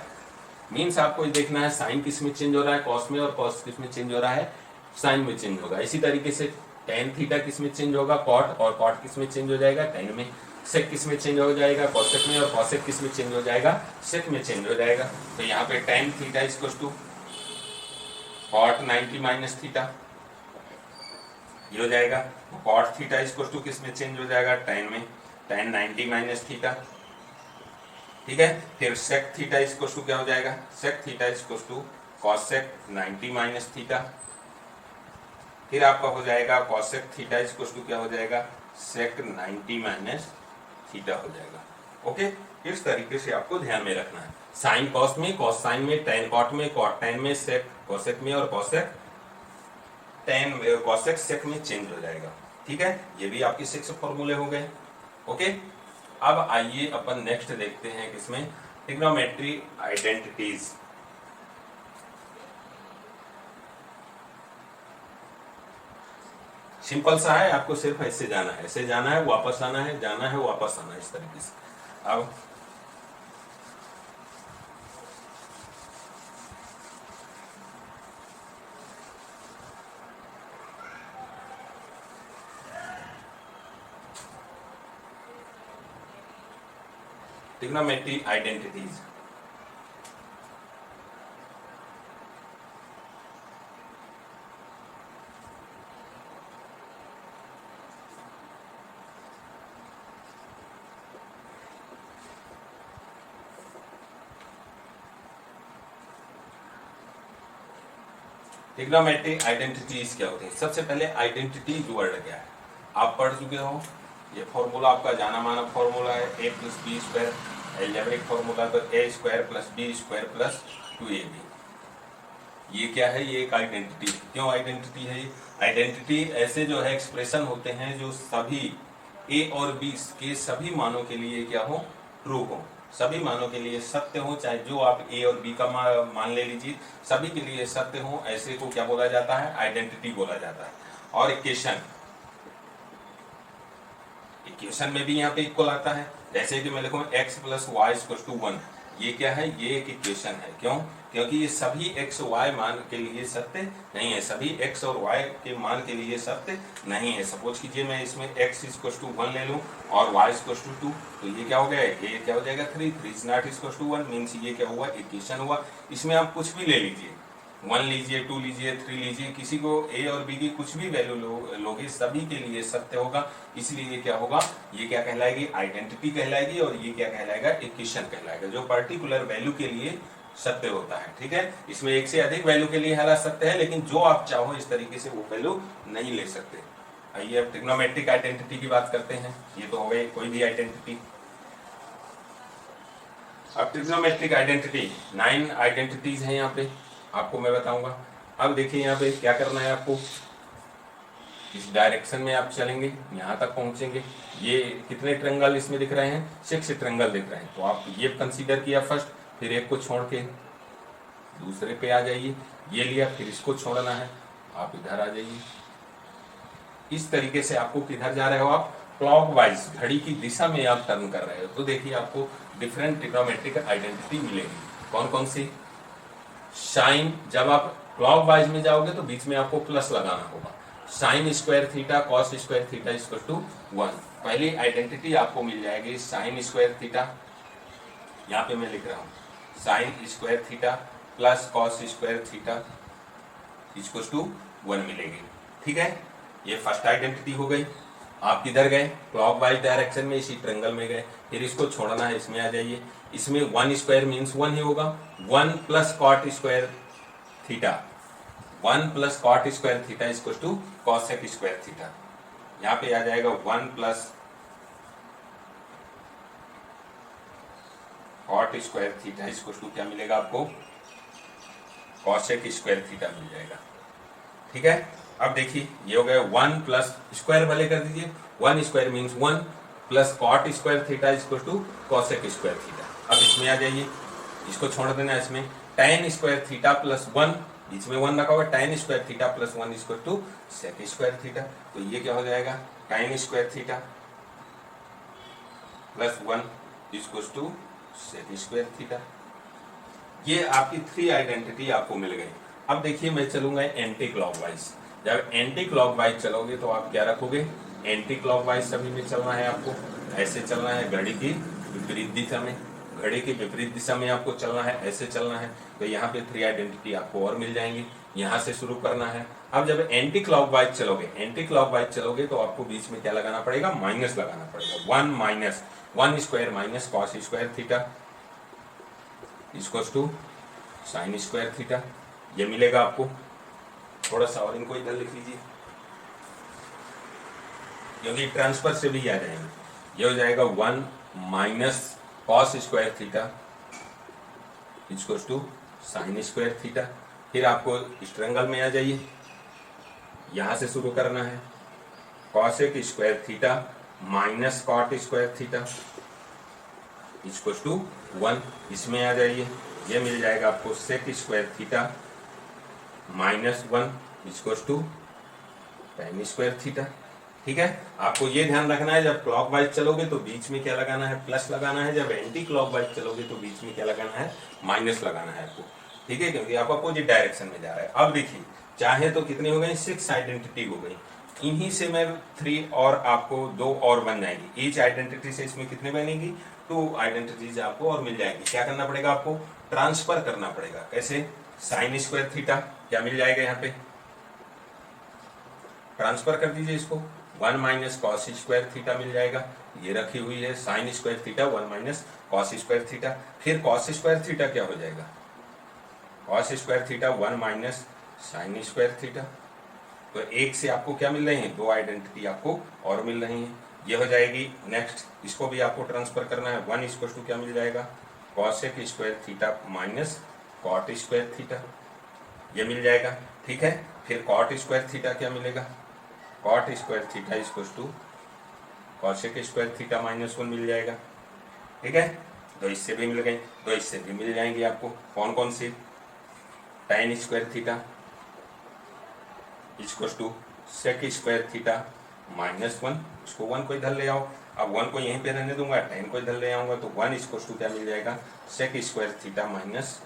Means आपको देखना है साइन किस में चेंज हो रहा है, कॉस में, और कॉस किस में चेंज हो रहा है, साइन में चेंज होगा। इसी तरीके से tan थीटा किस में चेंज होगा, कॉट, और कॉट किस में चेंज हो जाएगा, tan में, सेक किस में चेंज हो जाएगा, कॉसेक में, और कॉसेक किस में चेंज हो जाएगा, सेक में चेंज हो जाएगा। तो यहाँ पे tan theta equal to cot 90 minus theta ये हो जाएगा, कॉट थीटा इक्वल टू किस में चेंज हो जाएगा, tan में, tan 90 माइनस थीटा। ठीक है, फिर सेक थीटा इक्वल टू क्या हो जाएगा, sec theta equal to cosec 90 minus theta. फिर आपका हो जाएगा कॉसेक थीटा इक्वल टू क्या हो जाएगा, सेक 90 माइनस थीटा हो जाएगा। ओके, इस तरीके से आपको ध्यान में रखना है। साइन कॉस में, कॉस साइन में, टेन कॉट में, कॉट टेन में, सेक कॉसेक में, और कॉसेक टेन कॉसेक सेक में चेंज हो जाएगा। ठीक है, ये भी आपके 6 फॉर्मूले हो गए। ओके, अब आइए अपन नेक्स्ट देखते हैं किसमें, ट्रिग्नोमेट्री आइडेंटिटीज। सिंपल सा है, आपको सिर्फ ऐसे जाना है, ऐसे जाना है, वापस आना है, जाना है, वापस आना है, इस तरीके से। अब ट्रिग्नोमेट्री आइडेंटिटीज। ट्रिग्नोमेट्रिक आइडेंटिटीज क्या होती है? सबसे पहले आइडेंटिटी वर्ड क्या है, आप पढ़ चुके हो। ये फॉर्मूला आपका जाना माना फॉर्मूला है, a plus B square, algebraic formula तो a square plus B square plus 2ab। ये क्या है, ये एक आइडेंटिटी। क्यों आइडेंटिटी है? आइडेंटिटी ऐसे जो है एक्सप्रेशन होते हैं जो सभी a और b के सभी मानों के लिए क्या हो, ट्रू हो, सभी मानों के लिए सत्य हो, चाहे जो आप a और b का मान ले लीजिए, सभी के लिए सत्य हो, ऐसे को क्या बोला जाता है, आइडेंटिटी बोला जाता है। और इक्वेशन, इक्वेशन में भी यहाँ पे इक्वल आता है, जैसे कि मैं लिखूँ x plus Y equal to 1, ये क्या है, ये एक इक्वेशन है। क्यों? क्योंकि ये सभी x y मान के लिए सत्य नहीं है, सभी x और y के मान के लिए सत्य नहीं है। सपोज कीजिए मैं इसमें x इक्वल टू 1 ले लूँ और y इक्वल टू 2, तो ये क्या हो गया, ये क्या हो जाएगा 3, 3 is not equal to 1, means ये क्या हुआ, इक्वेशन हुआ। इसमें आप कुछ भी ले लीजिए, 1 लीजिए, 2 लीजिए, 3 लीजिए, किसी को a और b की कुछ भी वैल्यू लोगे, सभी के लिए सत्य होगा। इसलिए ये क्या होगा, ये क्या कहलाएगी, आइडेंटिटी कहलाएगी, और ये क्या कहलाएगा, इक्वेशन कहलाएगा, जो पर्टिकुलर वैल्यू के लिए सत्य होता है। ठीक है, इसमें एक से अधिक वैल्यू के लिए हालात सत्य है, लेकिन जो आप चाहो इस तरीके से वो वैल्यू नहीं ले सकते। आइए अब ट्रिग्नोमेट्रिक आइडेंटिटी की बात करते हैं। ये तो हो गई कोई भी आइडेंटिटी। अब ट्रिग्नोमेट्रिक आइडेंटिटी 9 आइडेंटिटीज हैं यहाँ पे, आपको मैं बताऊंगा। अब देखिए यहाँ पे क्या करना है आपको, इस डायरेक्शन में आप चलेंगे, यहाँ तक पहुंचेंगे। ये कितने ट्रेंगल इसमें दिख रहे हैं, 6 ट्रेंगल दिख रहे हैं। तो आप ये कंसीडर किया फर्स्ट, फिर एक को छोड़ के दूसरे पे आ जाइए, ये लिया, फिर इसको छोड़ना है, आप इधर आ जाइए। इस तरीके से आपको किधर जा रहे हो, आप क्लॉकवाइज घड़ी की दिशा में आप टर्न कर रहे हो। तो देखिए आपको डिफरेंट ट्रिग्नोमेट्रिक आइडेंटिटी मिलेगी। कौन कौन सी? साइन, जब आप क्लॉकवाइज में जाओगे तो बीच में आपको प्लस लगाना होगा। Sine square theta cos square theta equal to 1, पहली आइडेंटिटी आपको मिल जाएगी साइन स्क्वायर थीटा। यहाँ पे मैं लिख रहा हूँ sine square theta plus cos square theta equal to 1 मिलेगी। ठीक है, ये फर्स्ट आइडेंटिटी हो गई। आप किधर गए, क्लॉकवाइज डायरेक्शन में, इसी ट्रेंगल में गए, फिर इसको छोड़ना है, इसमें आ जाइए। इसमें 1 स्क्वायर मीन्स 1 ही होगा, 1 plus cot square theta, 1 plus cot square theta equal to cosec square theta. यहाँ पे आ जाएगा 1 plus cot square theta equal to क्या मिलेगा आपको, कॉसेक स्क्वायर थीटा मिल जाएगा। ठीक है, अब देखिए ये हो गया 1 प्लस स्क्वायर भले कर दीजिए, 1 square means 1 plus cot square theta equal to cosec square theta. अब इसमें आ जाइए, इसको छोड़ देना, इसमें tan स्क्वायर थीटा प्लस 1, बीच में 1 रखा हुआ, tan square theta plus 1 equal to sec square theta. तो ये क्या हो जाएगा, tan square theta plus 1 equal to sec square theta. ये आपकी 3 आइडेंटिटी आपको मिल गई। अब देखिए मैं चलूंगा एंटी क्लॉकवाइज। जब एंटी क्लॉकवाइज चलोगे तो आप क्या रखोगे, एंटी क्लॉकवाइज सभी में चलना है आपको, ऐसे चलना है, घड़ी की विपरीत दिशा में, घड़ी की विपरीत दिशा में आपको चलना है, ऐसे चलना है। तो यहाँ पे 3 आइडेंटिटी आपको और मिल जाएंगी, यहाँ से शुरू करना है। अब जब एंटी क्लॉकवाइज चलोगे, एंटी क्लॉकवाइज चलोगे तो आपको बीच में क्या लगाना पड़ेगा, माइनस लगाना पड़ेगा। 1 minus 1 square minus cos square theta equal to sine square theta, ये मिलेगा आपको। थोड़ा सा और इनको इधर लिख लीजिए। क्योंकि ट्रांसफर से भी आ जाएंगे। ये हो जाएगा 1 minus cos square theta equals to sine square theta. फिर आपको इस ट्रायंगल में आ जाइए, यहां से शुरू करना है। Cosec square theta minus cot square theta equals to 1। इसमें आ जाइए, ये मिल जाएगा आपको sec square theta minus 1 equals to tan square theta. ठीक है, आपको ये ध्यान रखना है जब क्लॉकवाइज चलोगे तो बीच में क्या लगाना है, प्लस लगाना है। जब एंटी क्लॉकवाइज चलोगे तो बीच में क्या लगाना है, माइनस लगाना है आपको। ठीक है, क्योंकि आप अपोजिट डायरेक्शन में जा रहे हैं। अब देखिए, चाहे तो कितनी हो गई, 6 आइडेंटिटी हो गई। इन्हीं से मैं 3 और आपको 2 और बन जाएंगी। ईच आइडेंटिटी से इसमें कितने बनेगी, 2 आइडेंटिटीज आपको और मिल जाएगी। क्या करना पड़ेगा आपको, ट्रांसफर करना पड़ेगा। कैसे, साइन स्क्वायर थीटा क्या मिल जाएगा, यहाँ पे ट्रांसफर कर दीजिए इसको, 1 माइनस कॉस स्क्वायर थीटा मिल जाएगा। ये रखी हुई है sign square theta 1 minus cos square theta. फिर कॉस स्क्वायर थीटा क्या हो जाएगा, cos square theta 1 minus sign square theta. तो एक से आपको क्या मिल रही है, 2 आइडेंटिटी आपको और मिल रही है। ये हो जाएगी। नेक्स्ट इसको भी आपको ट्रांसफर करना है। 1 इक्वल टू क्या मिल जाएगा, cosec square theta minus cot square theta, ये मिल जाएगा। ठीक है, फिर कॉट स्क्वायर थीटा क्या मिलेगा, cot square theta equal to cosec square theta minus 1 मिल जाएगा। ठीक है, दो इससे भी मिल गई, दो इससे भी मिल जाएंगे आपको। कौन कौन सी, tan square theta equal to sec square theta minus 1। इसको 1 को इधर ले आओ। अब 1 को यहीं पे रहने दूंगा, tan को इधर ले आऊंगा, तो 1 इक्वल टू क्या मिल जाएगा, sec square theta minus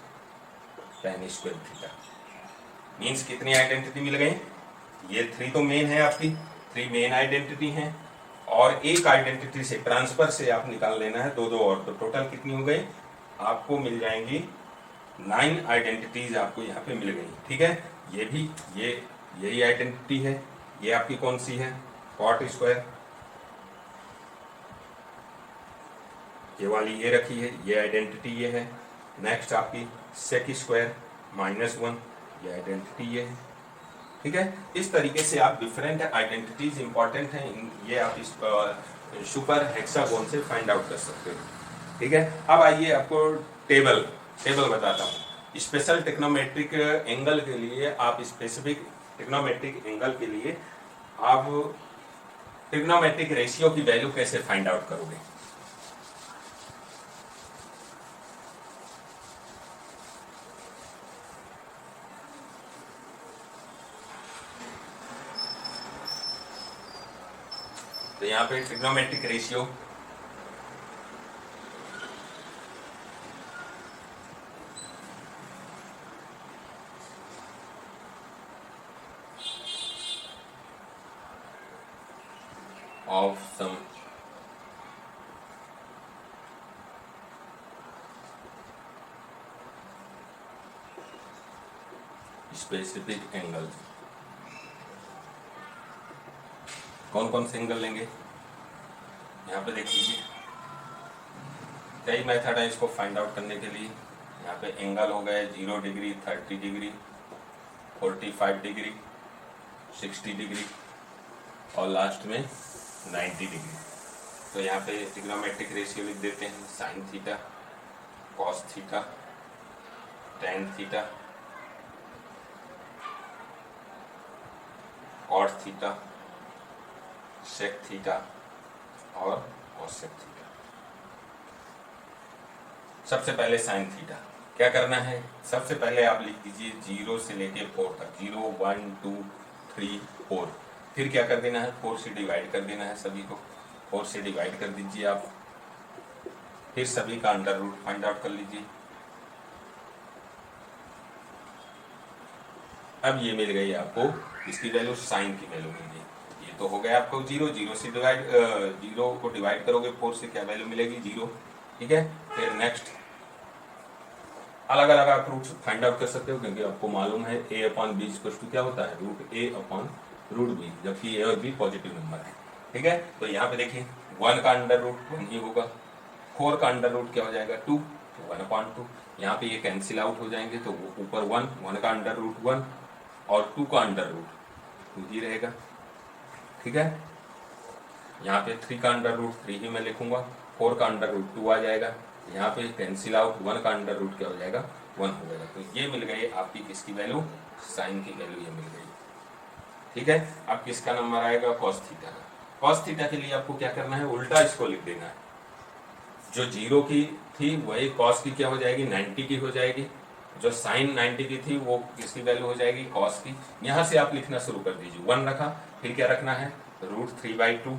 tan square theta. Means कितनी आइडेंटिटी मिल गई, ये 3 तो मेन है आपकी, 3 मेन आइडेंटिटी हैं। और एक आइडेंटिटी से ट्रांसफर से आप निकाल लेना है 2 और, तो टोटल कितनी हो गई, आपको मिल जाएंगी 9 आइडेंटिटीज आपको यहाँ पे मिल गई। ठीक है, ये भी यही आइडेंटिटी है। ये आपकी कौन सी है, कॉट स्क्वायर, ये वाली ये रखी है, ये आइडेंटिटी ये है। नेक्स्ट आपकी सेक स्क्वायर माइनस 1, ये आइडेंटिटी ये है। ठीक है, इस तरीके से आप डिफरेंट आइडेंटिटीज इंपॉर्टेंट हैं, ये आप इस सुपर हेक्सागोन से फाइंड आउट कर सकते हो। ठीक है, अब आइए आपको टेबल बताता हूँ। स्पेशल टेक्नोमेट्रिक एंगल के लिए आप स्पेसिफिक टेक्नोमेट्रिक एंगल के लिए आप ट्रिग्नोमेट्रिक रेशियो की वैल्यू कैसे फाइंड आउट करोगे। तो यहाँ पे trigonometric ratio of some specific angles, कौन कौन से एंगल लेंगे, यहाँ पे देख लीजिए। कई मेथड है इसको फाइंड आउट करने के लिए। यहाँ पे एंगल हो गए 0 डिग्री, 30 डिग्री, 45 डिग्री, 60 डिग्री और लास्ट में 90 डिग्री। तो यहाँ पे ट्रिग्नोमेट्रिक रेशियो लिख देते हैं, sine theta, cos theta, tan theta, cot theta, sec theta और कॉसेक थीटा। सबसे पहले साइन थीटा क्या करना है, सबसे पहले आप लिख दीजिए 0 से लेके 4 तक, 0 1 2 3 4। फिर क्या कर देना है, 4 से डिवाइड कर देना है सभी को, 4 से डिवाइड कर दीजिए आप। फिर सभी का अंडर रूट फाइंड आउट कर लीजिए। अब ये मिल गई आपको, इसकी वैल्यू साइन की वैल्यू मिल गई। ये तो हो गया आपको 0, 0 से डिवाइड, 0 को डिवाइड करोगे 4 से, क्या वैल्यू मिलेगी 0। ठीक है, फिर नेक्स्ट अलग अलग आप रूट फाइंड आउट कर सकते हो, क्योंकि आपको मालूम है a/b क्या होता है, √a/√b, जबकि a और b पॉजिटिव नंबर है। ठीक है, तो यहाँ पे देखिए 1 का अंडर रूट 1 ही होगा, 4 का अंडर रूट क्या हो जाएगा 2, तो 1/2। यहाँ पे ये कैंसिल आउट हो जाएंगे, तो ऊपर 1 का अंडर रूट 1 और 2 का अंडर रूट 2 ही रहेगा। ठीक है, यहाँ पे 3 का अंडर रूट 3 ही मैं लिखूंगा, 4 का अंडर रूट 2 आ जाएगा, यहाँ पे कैंसिल आउट, 1 का अंडर रूट क्या हो जाएगा 1 हो जाएगा। तो ये मिल गई आपकी किसकी वैल्यू, साइन की वैल्यू ये मिल गई। ठीक है, अब किसका नंबर आएगा, कॉस थीटा का। कॉस थीटा के लिए आपको क्या करना है, उल्टा इसको लिख देना है। जो 0 की थी वही कॉस की क्या हो जाएगी 90 की हो जाएगी, जो साइन 90 की थी वो किसकी वैल्यू हो जाएगी कॉस की। यहां से आप लिखना शुरू कर दीजिए, 1 रखा, फिर क्या रखना है √3/2,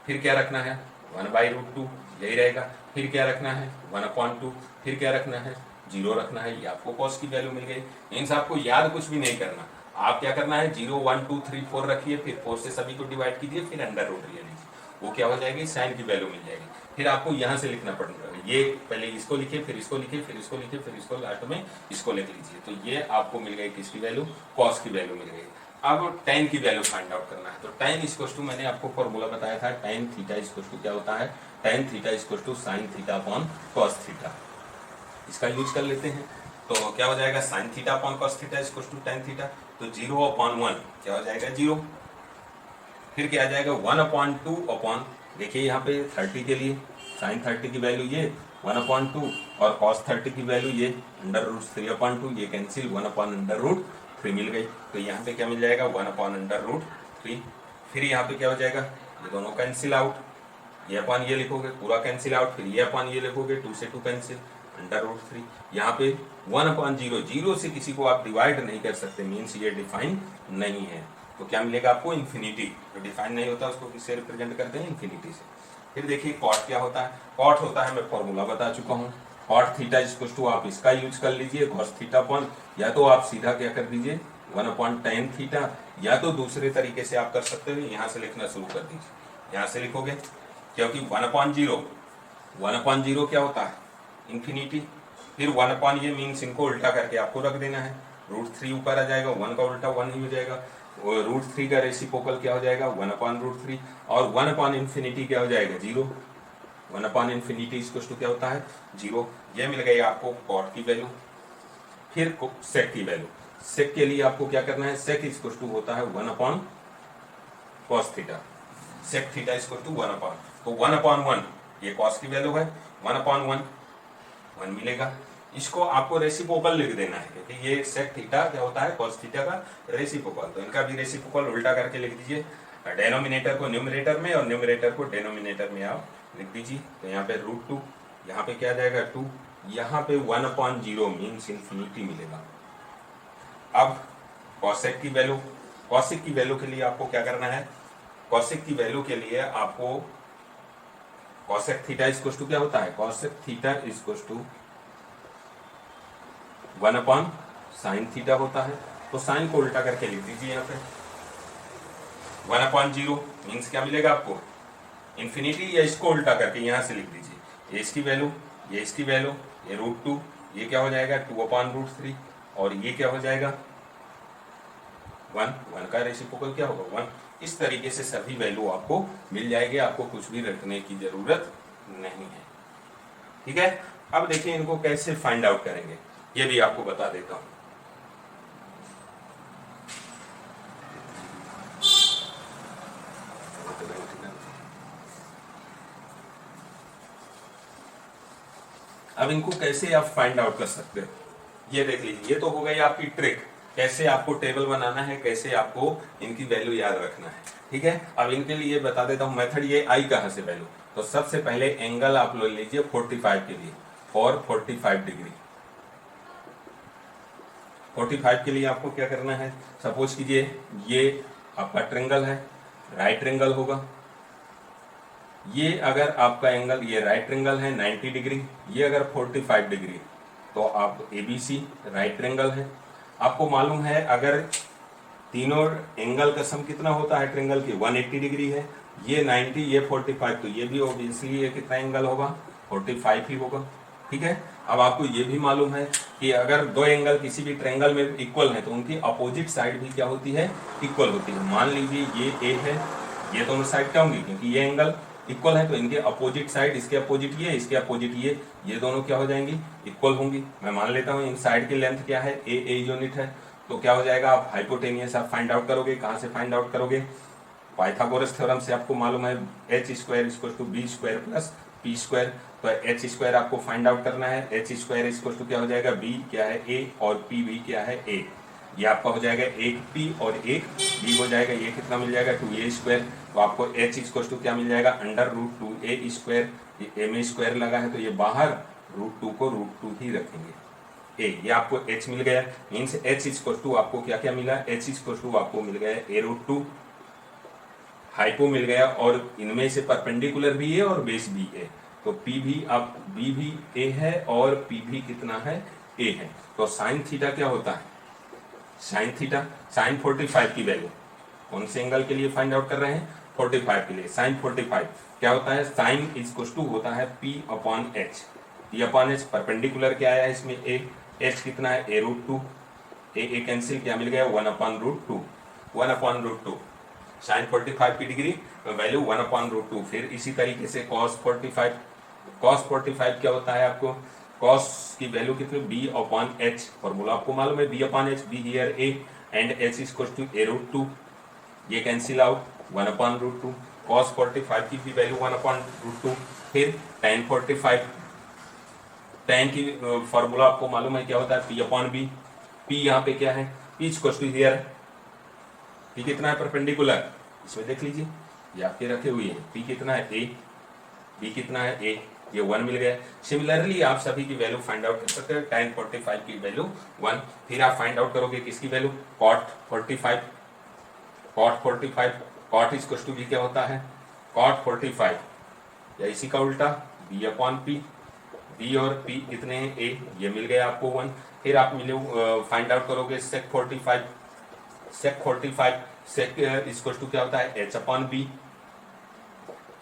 फिर क्या रखना है 1/√2, यही रहेगा, फिर क्या रखना है 1/2, फिर क्या रखना है 0 रखना है। ये आपको कॉस की वैल्यू मिल गई। मीन्स आपको याद कुछ भी नहीं करना, आप क्या करना है 0 1 2 3 4 रखिए, फिर 4 से सभी को डिवाइड कीजिए, फिर अंडर रूट ले लीजिए, वो क्या हो जाएगी साइन की वैल्यू मिल जाएगी। फिर आपको यहाँ से लिखना पड़ेगा, ये पहले इसको लिखिए, फिर इसको लिखिए, फिर इसको लिखिए, फिर इसको लास्ट में इसको लिख लीजिए। तो ये आपको मिल गई किसकी वैल्यू, कॉस की वैल्यू मिल गई। अब tan की वैल्यू फाइंड आउट करना है। तो tan इक्वल टू, मैंने आपको फॉर्मूला बताया था, tan थीटा इक्वल टू क्या होता है, tan theta equal to sine theta upon cos theta. इसका यूज कर लेते हैं, तो क्या हो जाएगा sine theta upon cos theta equal to tan theta. तो 0/1 क्या हो जाएगा 0, फिर क्या आ जाएगा 1/2 अपॉन, देखिए यहाँ पे 30 के लिए साइन 30 की वैल्यू ये 1/2 और कॉस 30 की वैल्यू ये √3/2, ये कैंसिल 1/√3 मिल गई। तो यहाँ पे क्या मिल जाएगा 1/√3। फिर यहाँ पे क्या हो जाएगा, ये दोनों कैंसिल आउट, ये अपॉन ये लिखोगे पूरा कैंसिल आउट, फिर ये अपॉन ये लिखोगे 2 से 2 कैंसिल, √3। यहाँ पे 1/0, 0 से किसी को आप डिवाइड नहीं कर सकते, मीन्स ये डिफाइन नहीं है। तो क्या मिलेगा आपको इन्फिनिटी, जो डिफाइन नहीं होता उसको किससे रिप्रेजेंट करते हैं इन्फिनिटी से। फिर देखिए कॉट क्या होता है, कॉट होता है, मैं फॉर्मूला बता चुका हूँ, कॉट थीटा इक्वल टू, आप इसका यूज कर लीजिए कॉस थीटा अपॉन, या तो आप सीधा क्या कर दीजिए 1/tan थीटा, या तो दूसरे तरीके से आप कर सकते हो, यहाँ से लिखना शुरू कर दीजिए, यहाँ से लिखोगे, क्योंकि 1/0 क्या होता है इन्फिनिटी, फिर 1 ये मीन्स इनको उल्टा करके आपको रख देना है, √3 ऊपर आ जाएगा, 1 का उल्टा 1 ही हो जाएगा, √3 का रेसिप्रोकल क्या हो जाएगा 1/√3, और 1/∞ क्या हो जाएगा 0, 1/∞ इक्वल टू क्या होता है 0। ये मिल गई आपको कॉट की वैल्यू। फिर सेक की वैल्यू, सेक के लिए आपको क्या करना है, सेक इक्वल टू होता है 1/cos theta, sec theta equal to 1/, तो 1/1 ये कॉस की वैल्यू है, 1/1 1 मिलेगा। इसको आपको रेसिप्रोकल लिख देना है, क्योंकि ये सेक थीटा क्या होता है कॉस थीटा का रेसिप्रोकल, तो इनका भी रेसिप्रोकल उल्टा करके लिख दीजिए, डेनोमिनेटर को न्यूमरेटर में और न्यूमरेटर को डेनोमिनेटर में आप लिख दीजिए। तो यहाँ पे √2, यहाँ पे क्या जाएगा 2, यहाँ पे 1/0 मीन्स इन्फिनिटी मिलेगा। अब कॉसेक की वैल्यू, कॉसेक की वैल्यू के लिए आपको क्या करना है, कॉसेक की वैल्यू के लिए आपको कॉसेक थीटा इक्वल टू क्या होता है, cosec theta equal to 1/sin theta होता है। तो साइन को उल्टा करके लिख दीजिए, यहाँ पे 1/0 मीन्स क्या मिलेगा आपको इन्फिनिटी, या इसको उल्टा करके यहाँ से लिख दीजिए, ये इसकी वैल्यू, ये इसकी वैल्यू, ये √2, ये क्या हो जाएगा 2/√3, और ये क्या हो जाएगा 1 का रेसिप्रोकल क्या होगा 1। इस तरीके से सभी वैल्यू आपको मिल जाएगी, आपको कुछ भी रखने की जरूरत नहीं है। ठीक है, अब देखिए इनको कैसे फाइंड आउट करेंगे ये भी आपको बता देता हूं। अब इनको कैसे आप फाइंड आउट कर सकते हो, ये देख लीजिए। ये तो हो गई आपकी ट्रिक, कैसे आपको टेबल बनाना है, कैसे आपको इनकी वैल्यू याद रखना है। ठीक है, अब इनके लिए बता देता हूं मेथड। ये आई कहां से वैल्यू, तो सबसे पहले एंगल आप ले लीजिए 45 के लिए, फॉर 45 डिग्री। 45 के लिए आपको क्या करना है, सपोज कीजिए ये आपका ट्रेंगल है, राइट ट्रेंगल होगा। ये अगर आपका एंगल, ये राइट ट्रेंगल है 90 डिग्री, ये अगर 45 डिग्री, तो आप ABC राइट ट्रेंगल है। आपको मालूम है अगर तीनों एंगल का सम कितना होता है ट्रेंगल की 180 डिग्री है, ये 90, ये 45, तो ये भी ऑब्वियसली ये कितना एंगल होगा 45 ही होगा। ठीक है, अब आपको ये भी मालूम है कि अगर दो एंगल किसी भी ट्रायंगल में इक्वल है तो उनकी अपोजिट साइड भी क्या होती है, इक्वल होती है। मान लीजिए ये ए है, ये दोनों साइड क्या होंगी, क्योंकि ये एंगल इक्वल है तो इनके अपोजिट साइड, इसके अपोजिट ये, इसके अपोजिट ये दोनों क्या हो जाएंगी, इक्वल होंगी। मैं मान लेता हूँ इन साइड की लेंथ क्या है, ए यूनिट है, तो क्या हो जाएगा, आप हाइपोटेनियस आप फाइंड आउट करोगे। कहाँ से फाइंड आउट करोगे, पाइथागोरस थ्योरम से आपको मालूम है H square equal to B square plus P square. तो एच स्क्वायर आपको फाइंड आउट करना है, एच स्क्वायर इक्वल टू क्या हो जाएगा, बी क्या है ए और पी भी क्या है ए। ये आपका हो जाएगा एक पी और एक बी हो जाएगा, ये कितना मिल जाएगा 2a स्क्वायर। तो आपको एच इक्वल टू क्या मिल जाएगा, अंडर रूट 2a स्क्वायर, ये m स्क्वायर लगा है तो ये बाहर रूट 2 को रूट 2 ही रखेंगे ए। ये आपको h मिल गया, मीन्स h इक्वल टू आपको क्या क्या मिला, h इक्वल टू आपको मिल गया a रूट 2, हाइपो मिल गया और इनमें से परपेंडिकुलर भी है और बेस भी है। तो P भी अब B भी A है और P भी कितना है A है। तो साइन थीटा क्या होता है, साइन थीटा, साइन 45 की वैल्यू कौन से एंगल के लिए फाइंड आउट कर रहे हैं, 45 के लिए। साइन 45 क्या होता है, साइन इक्वल टू होता है P upon H। P upon H perpendicular क्या आया है इसमें A, H कितना है A रूट 2, A कैंसिल क्या मिल गया 1 upon root 2, 1 upon root 2। Sine 45 की डिग्री वैल्यू 1 अपॉन रूट 2। फिर इसी तरीके से कॉस 45, कॉस 45 क्या होता है आपको, कॉस की वैल्यू कितनी b अपॉन h, फॉर्मूला आपको मालूम है b upon h, b here a and h equal to a root 2, ये cancel out 1 upon root 2। Cos 45 की भी वैल्यू 1 अपॉन रूट 2। फिर tan 45, tan की फॉर्मूला आपको मालूम है क्या होता है p अपॉन b, p यहाँ पे क्या है p equal to here, p कितना है परपेंडिकुलर, इसमें देख लीजिए ये आपके रखे हुए हैं, p कितना है a, b कितना है a, ये 1 मिल गया। सिमिलरली आप सभी की वैल्यू फाइंड आउट कर सकते हैं, tan 45 की वैल्यू 1। फिर आप फाइंड आउट करोगे किसकी value, cot 45, cot 45, cot equal to b क्या होता है cot 45 या इसी का उल्टा b अपॉन p, b और p कितने हैं a, ये मिल गया आपको 1। फिर आप मिले फाइंड आउट करोगे sec 45, sec 45 sec equal to क्या होता है h upon b,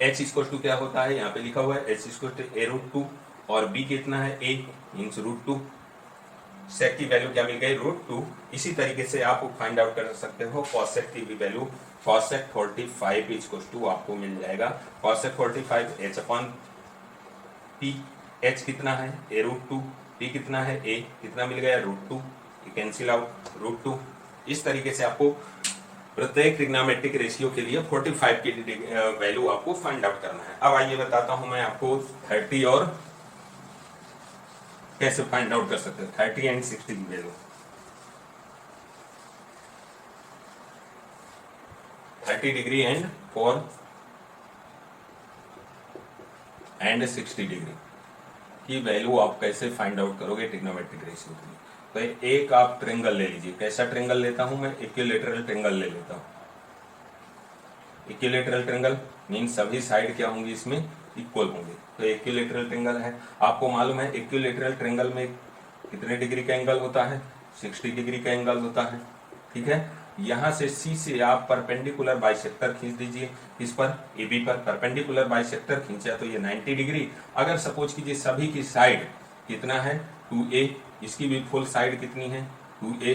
h equal to क्या होता है यहाँ पे लिखा हुआ है h equal to a root 2 और b कितना है a मीन्स रूट 2, sec की वैल्यू क्या मिल गई रूट 2। इसी तरीके से आप फाइंड आउट कर सकते हो cos sec की भी value, cos sec 45 equal to आपको मिल जाएगा cos sec 45 h upon p, h कितना है a रूट 2, p कितना है a, कितना मिल गया रूट 2, कैंसिल आउट रूट 2। इस तरीके से आपको प्रत्येक ट्रिग्नोमेट्रिक रेशियो के लिए 45 की वैल्यू आपको फाइंड आउट करना है। अब आइए बताता हूं मैं आपको 30 और कैसे फाइंड आउट कर सकते हैं 30 एंड 60 की value. 30 degree and 4 and 60 degree की वैल्यू आप कैसे फाइंड आउट करोगे ट्रिग्नोमेट्रिक रेशियो के लिए। तो एक आप ट्रेंगल ले लीजिए, कैसा ट्रेंगल लेता हूं मैं, इक्विलैटरल ट्रेंगल ले लेता हूं। इक्विलैटरल ट्रेंगल मींस सभी साइड क्या होंगी इसमें इक्वल होंगे, तो इक्विलैटरल ट्रेंगल है। आपको मालूम है इक्विलैटरल ट्रेंगल में कितने डिग्री का एंगल होता है, 60 डिग्री का एंगल होता है, ठीक है। यहां से C से आप परपेंडिकुलर बाइसेक्टर खींच दीजिए, इस पर AB पर परपेंडिकुलर बाइसेक्टर खींचा तो ये 90 डिग्री। अगर सपोज कीजिए सभी की साइड कितना है 2a, इसकी भी फुल साइड कितनी है 2a,